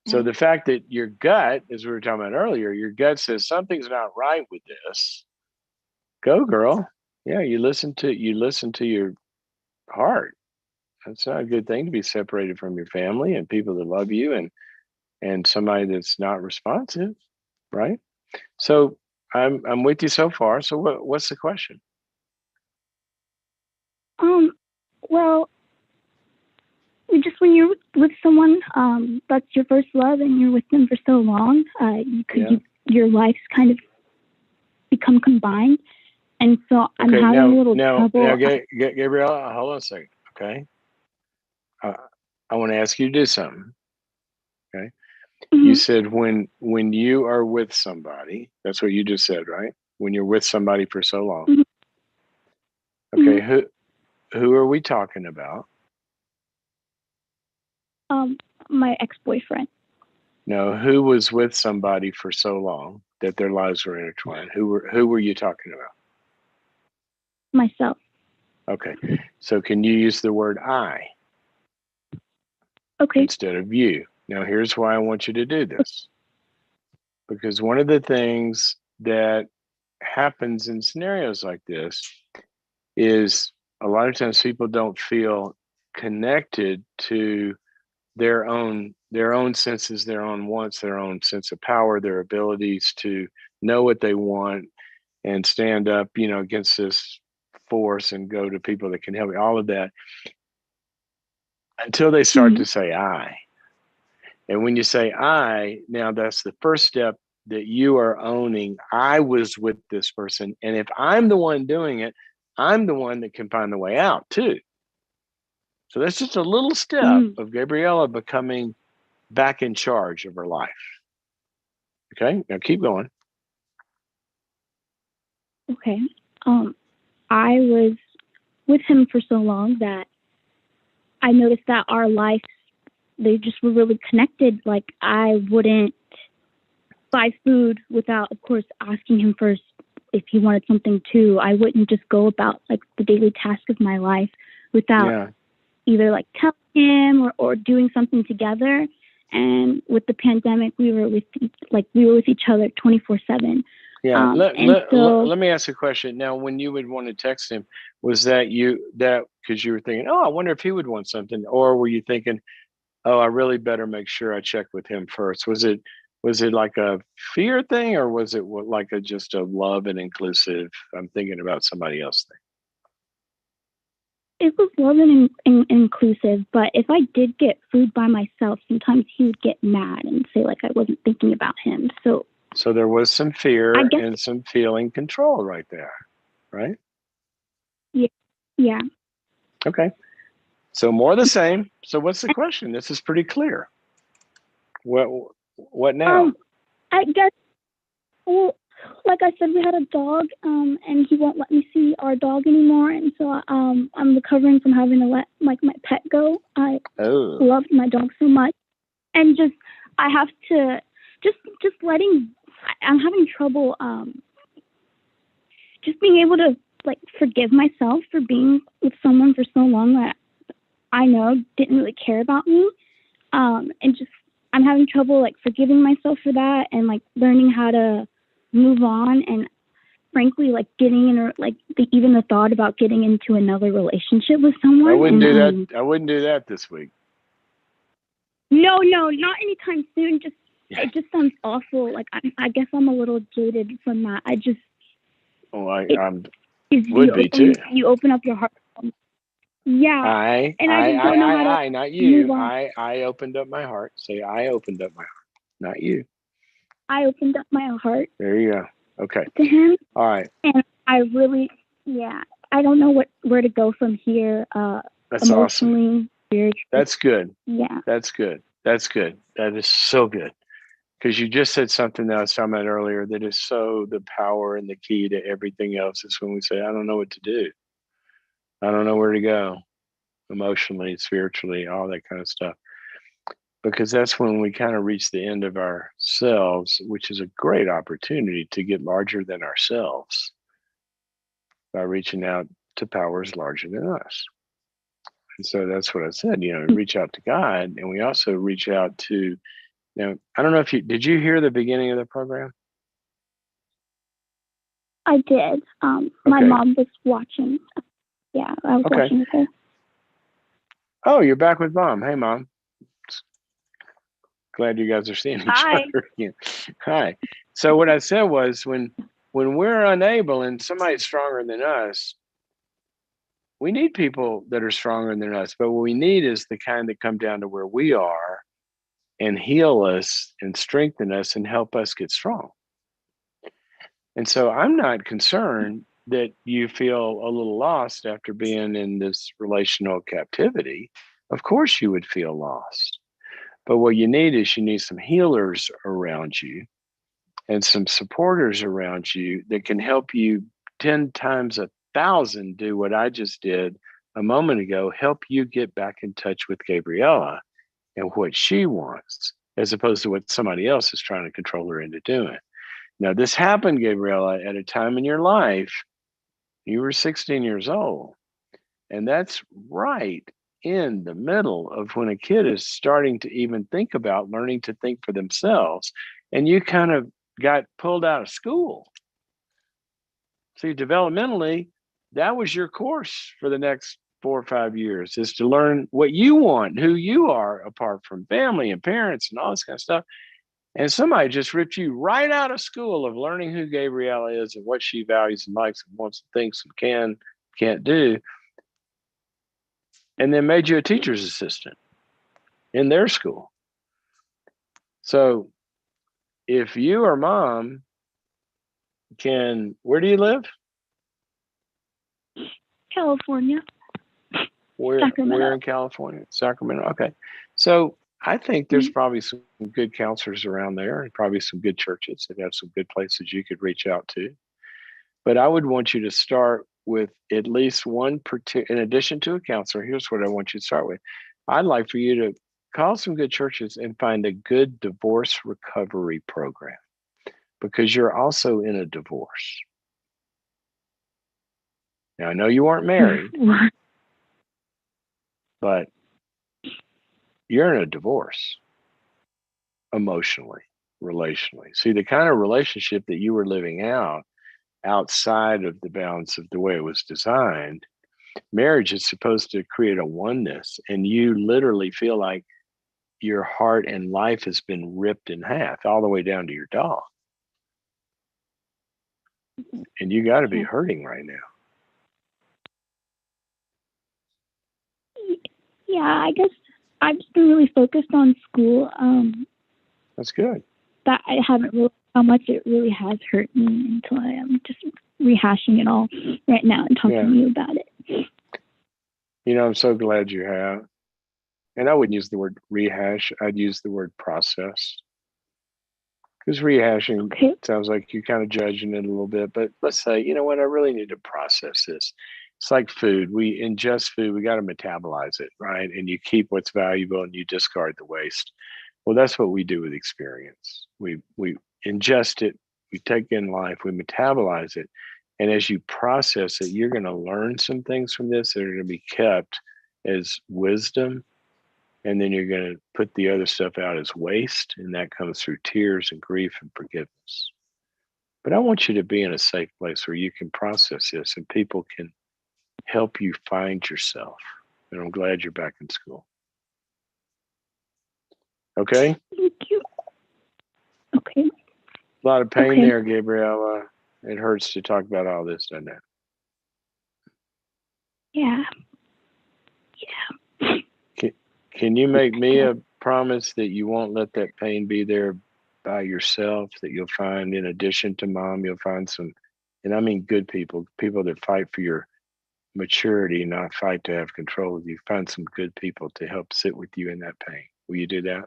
So the fact that your gut, as we were talking about earlier, your gut says something's not right with this. Go, girl. Yeah, you listen to your heart. That's not a good thing to be separated from your family and people that love you and somebody that's not responsive, right? So I'm with you so far. So what's the question? Well, just when you're with someone that's your first love and you're with them for so long, your lives kind of become combined. And so I'm having a little trouble. Now, Gabriella, hold on a second, okay? I want to ask you to do something, okay? Mm-hmm. You said when you are with somebody, that's what you just said, right? When you're with somebody for so long. Mm-hmm. Okay, mm-hmm. Who are we talking about? My ex-boyfriend. No, who was with somebody for so long that their lives were intertwined? Who were you talking about? Myself. Okay, so can you use the word I? Okay. Instead of you. Now, here's why I want you to do this. Because one of the things that happens in scenarios like this is a lot of times people don't feel connected to their own senses, their own wants, their own sense of power, their abilities to know what they want and stand up, against this force and go to people that can help you, all of that, until they start to say I. And when you say I, now that's the first step that you are owning. I was with this person. And if I'm the one doing it, I'm the one that can find the way out too. So that's just a little step of Gabriella becoming back in charge of her life. Okay, now keep going. Okay. I was with him for so long that I noticed that our lives, they just were really connected. Like I wouldn't buy food without, of course, asking him first if he wanted something too. I wouldn't just go about like the daily task of my life without either like telling him or doing something together. And with the pandemic, we were with each other 24/7. Yeah. Let me ask you a question. Now, when you would want to text him, was that because you were thinking, oh, I wonder if he would want something, or were you thinking, oh, I really better make sure I check with him first? Was it Was it like a fear thing, or was it like just a love and inclusive, I'm thinking about somebody else thing? It was love and inclusive, but if I did get food by myself, sometimes he would get mad and say like I wasn't thinking about him. So there was some fear I guess, and some feeling control right there, right? yeah. Okay. So more of the same. So what's the question? This is pretty clear. What now? I guess, well, like I said, we had a dog, and he won't let me see our dog anymore, and so I'm recovering from having to let like my pet go. I loved my dog so much, and I have to just letting. I'm having trouble just being able to like forgive myself for being with someone for so long that I know didn't really care about me, and just I'm having trouble like forgiving myself for that and like learning how to move on, and frankly like getting in like even the thought about getting into another relationship with someone. I wouldn't do that. I wouldn't do that this week. No, not anytime soon. It just sounds awful. Like I guess I'm a little jaded from that. I would be too. You open up your heart. Yeah. I don't know how to not you. I opened up my heart. Say, I opened up my heart, not you. I opened up my heart. There you go. Okay. To him. All right. And I really, I don't know where to go from here. That's emotionally, awesome. Spiritually. That's good. Yeah. That's good. That's good. That is so good. Because you just said something that I was talking about earlier that is so the power and the key to everything else is when we say, I don't know what to do. I don't know where to go emotionally, spiritually, all that kind of stuff. Because that's when we kind of reach the end of ourselves, which is a great opportunity to get larger than ourselves by reaching out to powers larger than us. And so that's what I said, reach out to God. And we also reach out to, I don't know if did you hear the beginning of the program? I did. My mom was watching. Yeah, I was watching with her. Oh, you're back with Mom. Hey, Mom. Glad you guys are seeing each other again. Hi. So what I said was when we're unable and somebody's stronger than us, we need people that are stronger than us. But what we need is the kind that come down to where we are and heal us and strengthen us and help us get strong. And so I'm not concerned that you feel a little lost after being in this relational captivity. Of course you would feel lost. But what you need is some healers around you and some supporters around you that can help you 10 times 1,000 do what I just did a moment ago, help you get back in touch with Gabriella and what she wants, as opposed to what somebody else is trying to control her into doing. Now, this happened, Gabriella, at a time in your life, you were 16 years old. And that's right in the middle of when a kid is starting to even think about learning to think for themselves. And you kind of got pulled out of school. See, developmentally, that was your course for the next 4 or 5 years, is to learn what you want, who you are, apart from family and parents and all this kind of stuff. And somebody just ripped you right out of school of learning who Gabriella is and what she values and likes and wants and thinks and can't do. And then made you a teacher's assistant in their school. So if you or Mom where do you live? California. Sacramento. Where in California? Sacramento. Okay. So I think there's probably some good counselors around there and probably some good churches that have some good places you could reach out to. But I would want you to start with at least one in addition to a counselor. Here's what I want you to start with. I'd like for you to call some good churches and find a good divorce recovery program, because you're also in a divorce. Now, I know you weren't married, but you're in a divorce emotionally, relationally. See, the kind of relationship that you were living outside of the bounds of the way it was designed, marriage is supposed to create a oneness, and you literally feel like your heart and life has been ripped in half all the way down to your dog. And you got to be hurting right now. Yeah, I guess I've just been really focused on school. That's good. That I haven't realized how much it really has hurt me until I am just rehashing it all right now and talking to you about it. You know, I'm so glad you have. And I wouldn't use the word rehash. I'd use the word process. Because rehashing sounds like you're kind of judging it a little bit. But let's say, you know what, I really need to process this. It's like food. We ingest food. We got to metabolize it, right? And you keep what's valuable and you discard the waste. Well, that's what we do with experience. We ingest it. We take in life. We metabolize it. And as you process it, you're going to learn some things from this that are going to be kept as wisdom. And then you're going to put the other stuff out as waste. And that comes through tears and grief and forgiveness. But I want you to be in a safe place where you can process this and people can help you find yourself. And I'm glad you're back in school. Okay? Thank you. Okay. A lot of pain there, Gabriella. It hurts to talk about all this, doesn't it? Yeah. Can you make me a promise that you won't let that pain be there by yourself, that you'll find, in addition to mom, you'll find some, and I mean good people that fight for your maturity, not fight to have control of you. Find some good people to help sit with you in that pain. Will you do that?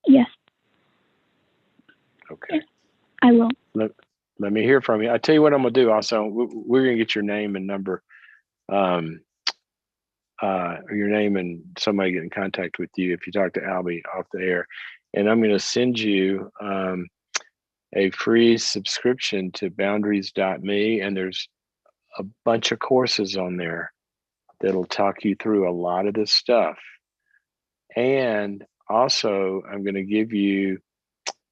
Yes. Okay. Yes, I will. Let me hear from you. I tell you what I'm gonna do. Also, we're gonna get your name and number, your name and somebody get in contact with you if you talk to Albie off the air, and I'm gonna send you a free subscription to boundaries.me, and there's a bunch of courses on there that'll talk you through a lot of this stuff. And also, I'm going to give you,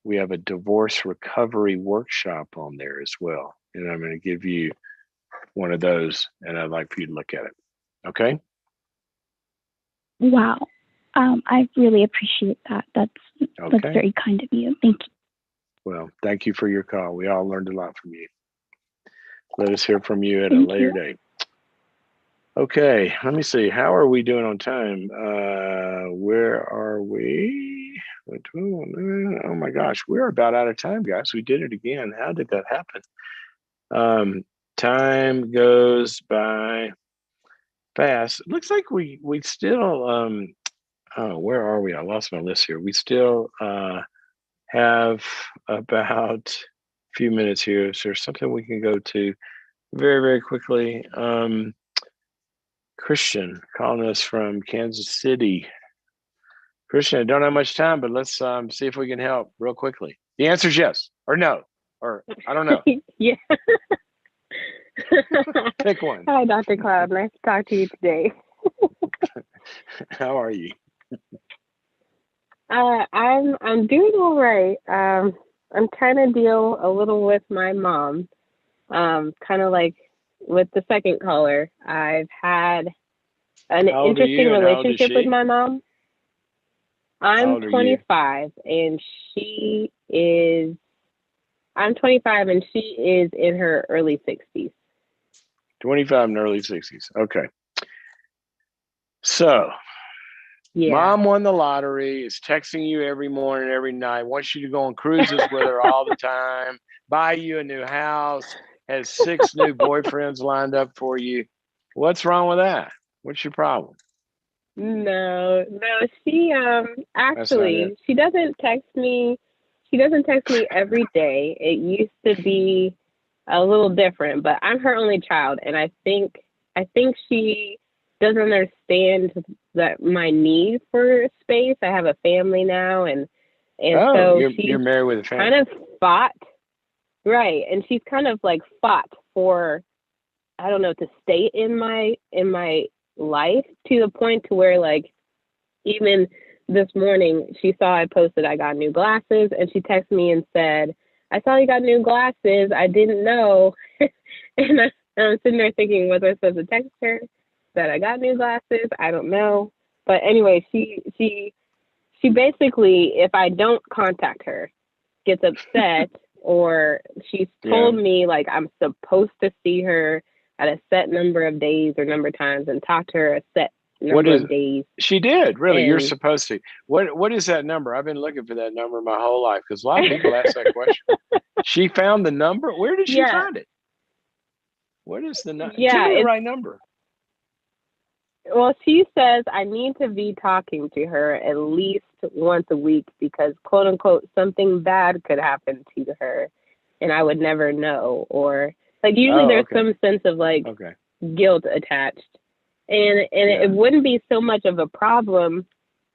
we have a divorce recovery workshop on there as well. And I'm going to give you one of those, and I'd like for you to look at it. Okay? Wow. I really appreciate that. That's very kind of you. Thank you. Well, thank you for your call. We all learned a lot from you. Let us hear from you at a later date. Okay, let me see. How are we doing on time? Where are we? Oh my gosh, we're about out of time, guys. We did it again. How did that happen? Time goes by fast. It looks like we still where are we? I lost my list here. We still have about a few minutes here. Is there something we can go to very, very quickly? Christian calling us from Kansas City. Christian, I don't have much time, but let's see if we can help real quickly. The answer is yes or no, or I don't know. Yeah. Pick one. Hi, Dr. Cloud. Nice to talk to you today. How are you? I'm doing all right. I'm trying to deal a little with my mom. Kind of like with the second caller. I've had an interesting relationship with my mom. I'm 25 and I'm 25 and she is in her early 60s. 25 and early 60s. Okay. So, yeah. Mom won the lottery, is texting you every morning, every night, wants you to go on cruises with her all the time, buy you a new house, has 6 new boyfriends lined up for you. What's wrong with that? What's your problem? No, she actually she doesn't text me. She doesn't text me every day. It used to be a little different, but I'm her only child, and I think she doesn't understand that my need for space. I have a family now, and so you're married with a family. Kind of fought, right? And she's kind of like fought for, I don't know, to stay in my life to the point to where, like, even this morning she saw I posted I got new glasses, and she texted me and said, I saw you got new glasses, I didn't know. and I'm sitting there thinking, was I supposed to text her that I got new glasses? I don't know, But anyway, she basically, if I don't contact her, gets upset, or she's told me like I'm supposed to see her at a set number of days or number of times and talk to her a set number of days. She did, really. And you're supposed to. What is that number? I've been looking for that number my whole life because a lot of people ask that question. She found the number. Where did she find it? What is the number? Yeah, give me the right number. Well, she says I need to be talking to her at least once a week because, quote unquote, something bad could happen to her and I would never know. Or like usually there's some sense of like guilt attached. And it wouldn't be so much of a problem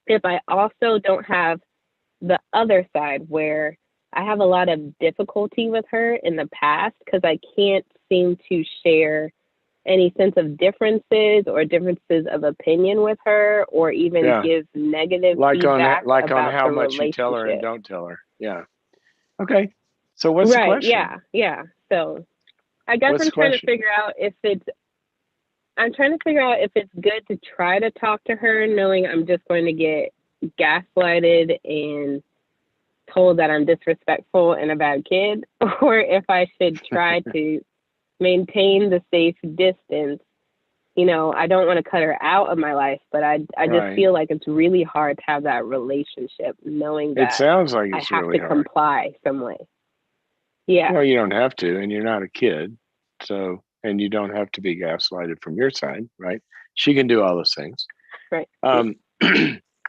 if I also don't have the other side where I have a lot of difficulty with her in the past because I can't seem to share any sense of differences or differences of opinion with her, or even give negative feedback on how the much you tell her and don't tell her. Yeah. Okay. So what's the question? Yeah. So I guess I'm trying to figure out if it's good to try to talk to her, knowing I'm just going to get gaslighted and told that I'm disrespectful and a bad kid, or if I should try to maintain the safe distance. You know, I don't want to cut her out of my life, but I just feel like it's really hard to have that relationship, knowing that it sounds like it's I have really to hard. comply some way. Yeah. Well, you don't have to, and you're not a kid, so, and you don't have to be gaslighted from your side, right? She can do all those things. Right.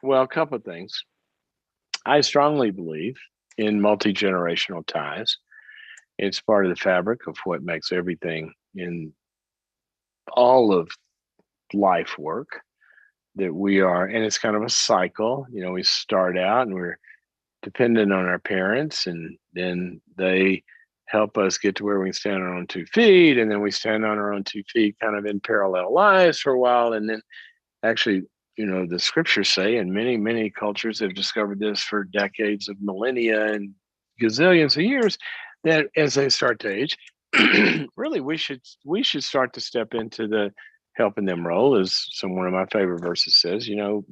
Well, a couple of things. I strongly believe in multi-generational ties. It's part of the fabric of what makes everything in all of life work, that we are, and it's kind of a cycle. You know, we start out and we're dependent on our parents, and then they help us get to where we can stand on our own 2 feet, and then we stand on our own 2 feet kind of in parallel lives for a while. And then actually, you know, the scriptures say, and many cultures have discovered this for decades of millennia and gazillions of years, that as they start to age, really we should start to step into the helping them role. As one of my favorite verses says, you know,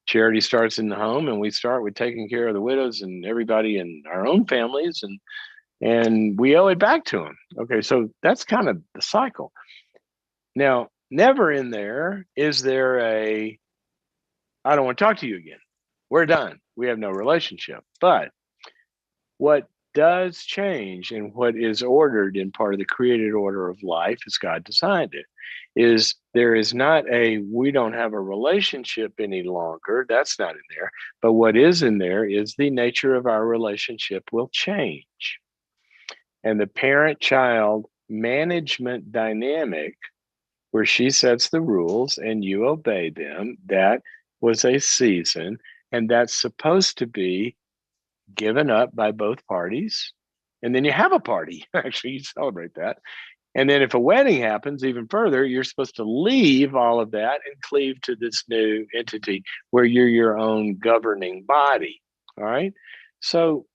charity starts in the home, and we start with taking care of the widows and everybody in our own families, and we owe it back to them. Okay, so that's kind of the cycle. Now, never in there is there I don't want to talk to you again. We're done. We have no relationship. But what does change, and what is ordered in part of the created order of life as God designed it, is there is not we don't have a relationship any longer. That's not in there. But what is in there is the nature of our relationship will change. And the parent-child management dynamic, where she sets the rules and you obey them, that was a season, and that's supposed to be given up by both parties. And then you have a party. Actually, you celebrate that. And then if a wedding happens, even further, you're supposed to leave all of that and cleave to this new entity where you're your own governing body. All right. So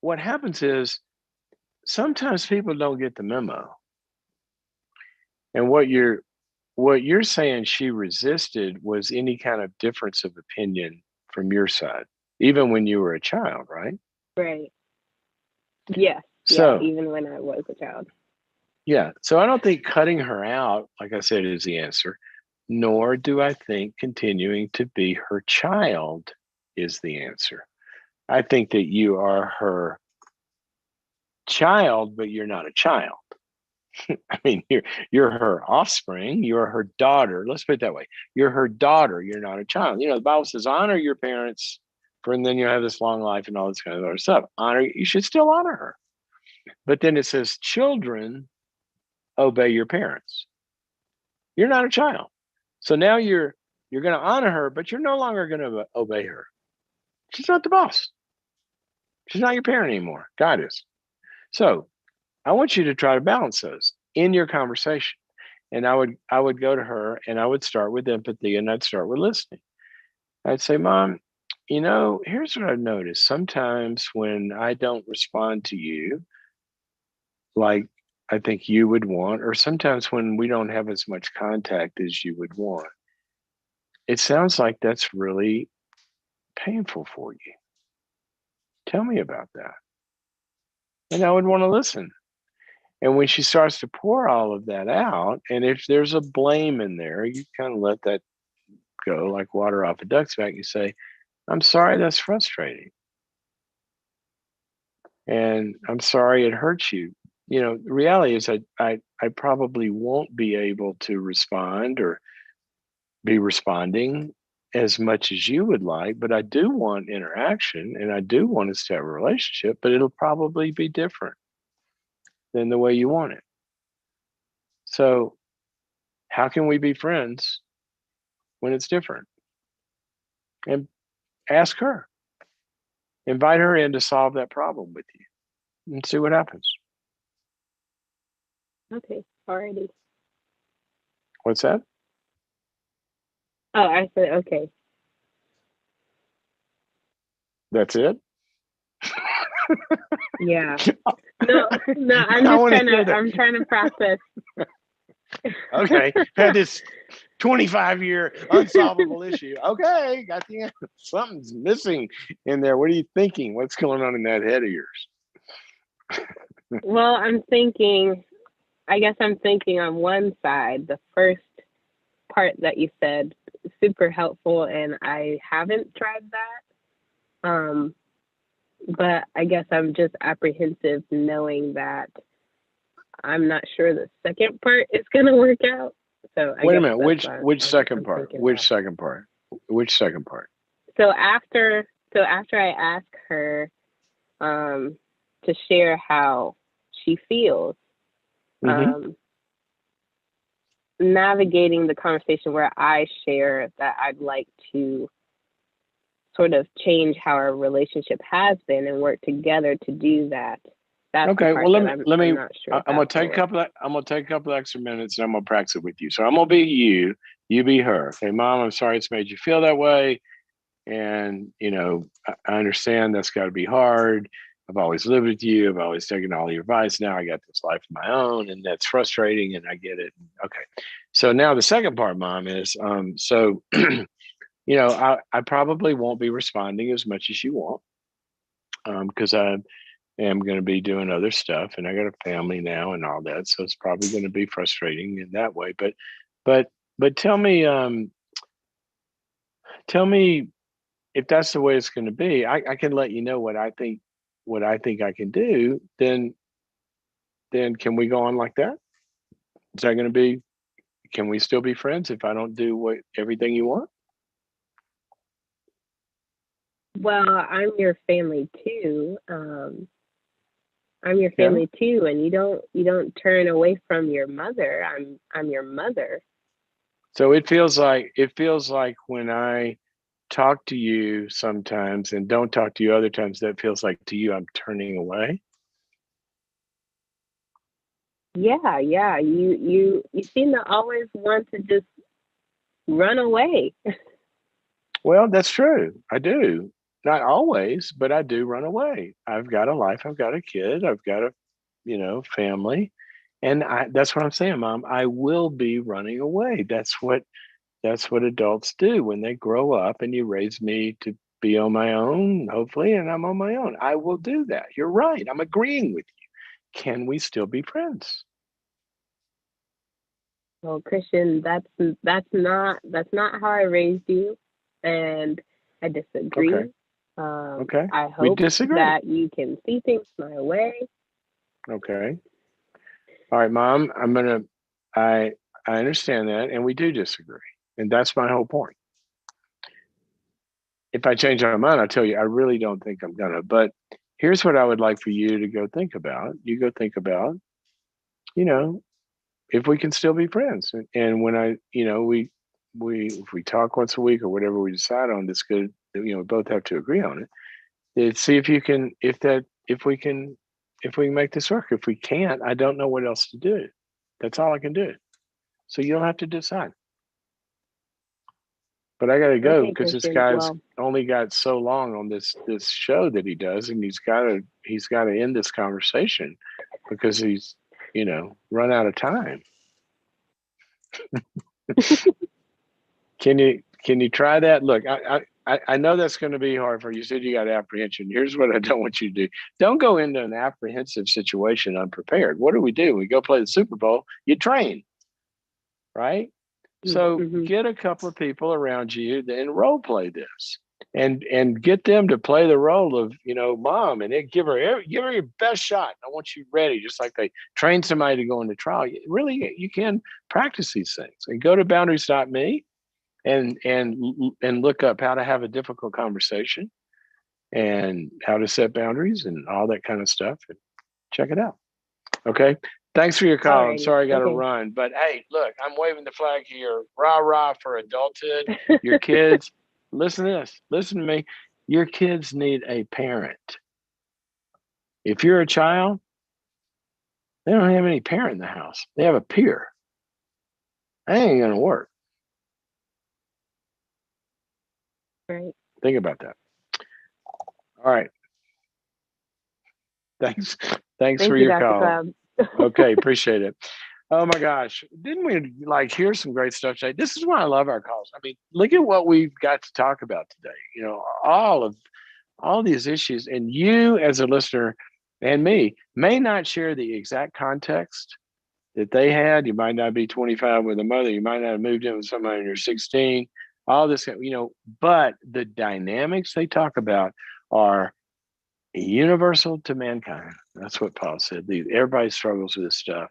what happens is sometimes people don't get the memo. And what you're saying she resisted was any kind of difference of opinion from your side, even when you were a child, right? Right. Yes. So, yeah, even when I was a child. Yeah. So I don't think cutting her out, like I said, is the answer, nor do I think continuing to be her child is the answer. I think that you are her child, but you're not a child. I mean, you're her offspring. You're her daughter. Let's put it that way. You're her daughter. You're not a child. You know, the Bible says, honor your parents, for and then you'll have this long life and all this kind of other stuff. You should still honor her. But then it says, children, obey your parents. You're not a child. So now you're going to honor her, but you're no longer going to obey her. She's not the boss. She's not your parent anymore. God is. So I want you to try to balance those in your conversation. And I would go to her and I would start with empathy and I'd start with listening. I'd say, Mom, you know, here's what I've noticed. Sometimes when I don't respond to you like I think you would want, or sometimes when we don't have as much contact as you would want, it sounds like that's really painful for you. Tell me about that. And I would want to listen. And when she starts to pour all of that out, and if there's a blame in there, you kind of let that go like water off a duck's back. You say, I'm sorry, that's frustrating. And I'm sorry it hurts you. You know, the reality is I probably won't be able to respond or be responding as much as you would like, but I do want interaction and I do want us to have a relationship, but it'll probably be different than the way you want it. So, how can we be friends when it's different? And ask her, invite her in to solve that problem with you and see what happens. Okay, alrighty. What's that? Oh, I said okay. That's it? Yeah. No, I'm I just wanna trying hear to. that. I'm trying to process. Okay, had this 25-year unsolvable issue. Okay, got the answer. Something's missing in there. What are you thinking? What's going on in that head of yours? Well, I'm thinking. I guess I'm thinking on one side, the first part that you said, super helpful, and I haven't tried that. But I guess I'm just apprehensive knowing that I'm not sure the second part is going to work out. So I Wait a guess minute. that's Which why second I'm part? thinking Which that. second part? Which second part? So after I ask her to share how she feels, Mm-hmm. navigating the conversation where I share that I'd like to sort of change how our relationship has been and work together to do that. That's Okay. the part Well, that let me. I'm not sure I'm gonna about take a for. couple. I'm gonna take a couple extra minutes, and I'm gonna practice it with you. So I'm gonna be you. You be her. Okay, Mom. I'm sorry it's made you feel that way, and I understand that's got to be hard. I've always lived with you. I've always taken all your advice. Now I got this life of my own, and that's frustrating. And I get it. Okay. So now the second part, Mom, is so I probably won't be responding as much as you want because I am going to be doing other stuff and I got a family now and all that. So it's probably going to be frustrating in that way. But, but tell me if that's the way it's going to be, I can let you know what I think I can do. Then can we go on like that? Is that going to be, can we still be friends if I don't do everything you want? Well, I'm your family too. I'm your Yeah. family too, and you don't turn away from your mother. I'm your mother. So it feels like when I talk to you sometimes and don't talk to you other times, that feels like to you I'm turning away. Yeah, yeah. You seem to always want to just run away. Well, that's true. I do. Not always, but I do run away. I've got a life, I've got a kid, I've got a, family. And that's what I'm saying, Mom. I will be running away. That's what adults do when they grow up and you raise me to be on my own, hopefully, and I'm on my own. I will do that. You're right. I'm agreeing with you. Can we still be friends? Well, Christian, that's not how I raised you, and I disagree. Okay. Okay. I We hope disagree. that you can see things my way. Okay. All right, Mom. I understand that, and we do disagree, and that's my whole point. If I change my mind, I'll tell you I really don't think I'm gonna. But here's what I would like for you to go think about. You go think about, you know, if we can still be friends, and when we if we talk once a week or whatever we decide on, that's good. We both have to agree on it. See if you can, if we can make this work. If we can't, I don't know what else to do. That's all I can do. So you'll have to decide. But I got to go Okay, because this Christian. guy's Well, only got so long on this show that he does, and he's got to end this conversation because he's run out of time. Can Can you try that? Look, I know that's going to be hard for you. You said you got apprehension. Here's what I don't want you to do. Don't go into an apprehensive situation unprepared. What do? We go play the Super Bowl. You train, right? So get a couple of people around you and role play this, and get them to play the role of, mom, and then give her your best shot. I want you ready, just like they train somebody to go into trial. Really, you can practice these things and go to boundaries.me and look up how to have a difficult conversation and how to set boundaries and all that kind of stuff. And check it out. Okay. Thanks for your call. I'm sorry I got to run, but hey, look, I'm waving the flag here. Rah, rah for adulthood. Your kids, listen to this. Listen to me. Your kids need a parent. If you're a child, they don't have any parent in the house. They have a peer. That ain't going to work. Right. Think about that. All right. Thanks for your call. Okay, appreciate it. Oh my gosh, didn't we hear some great stuff today? This is why I love our calls. I mean, look at what we've got to talk about today. All these issues, and you as a listener and me may not share the exact context that they had. You might not be 25 with a mother. You might not have moved in with somebody when you're 16. All this, but the dynamics they talk about are universal to mankind. That's what Paul said. Everybody struggles with this stuff.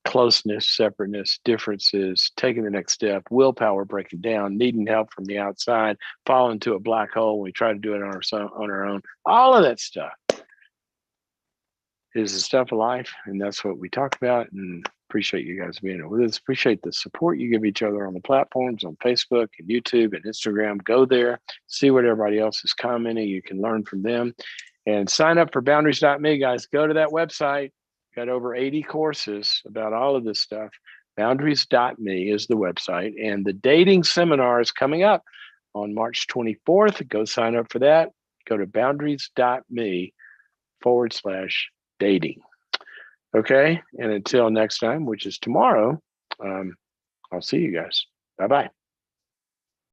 Closeness, separateness, differences, taking the next step, willpower breaking down, needing help from the outside, falling into a black hole. We try to do it on our own. All of that stuff is the stuff of life, and that's what we talk about. And appreciate you guys being with us. Appreciate the support you give each other on the platforms, on Facebook and YouTube and Instagram. Go there, see what everybody else is commenting. You can learn from them. And sign up for boundaries.me, guys. Go to that website. Got over 80 courses about all of this stuff. Boundaries.me is the website. And the dating seminar is coming up on March 24th. Go sign up for that. Go to boundaries.me/dating. Okay. And until next time, which is tomorrow, I'll see you guys. Bye-bye.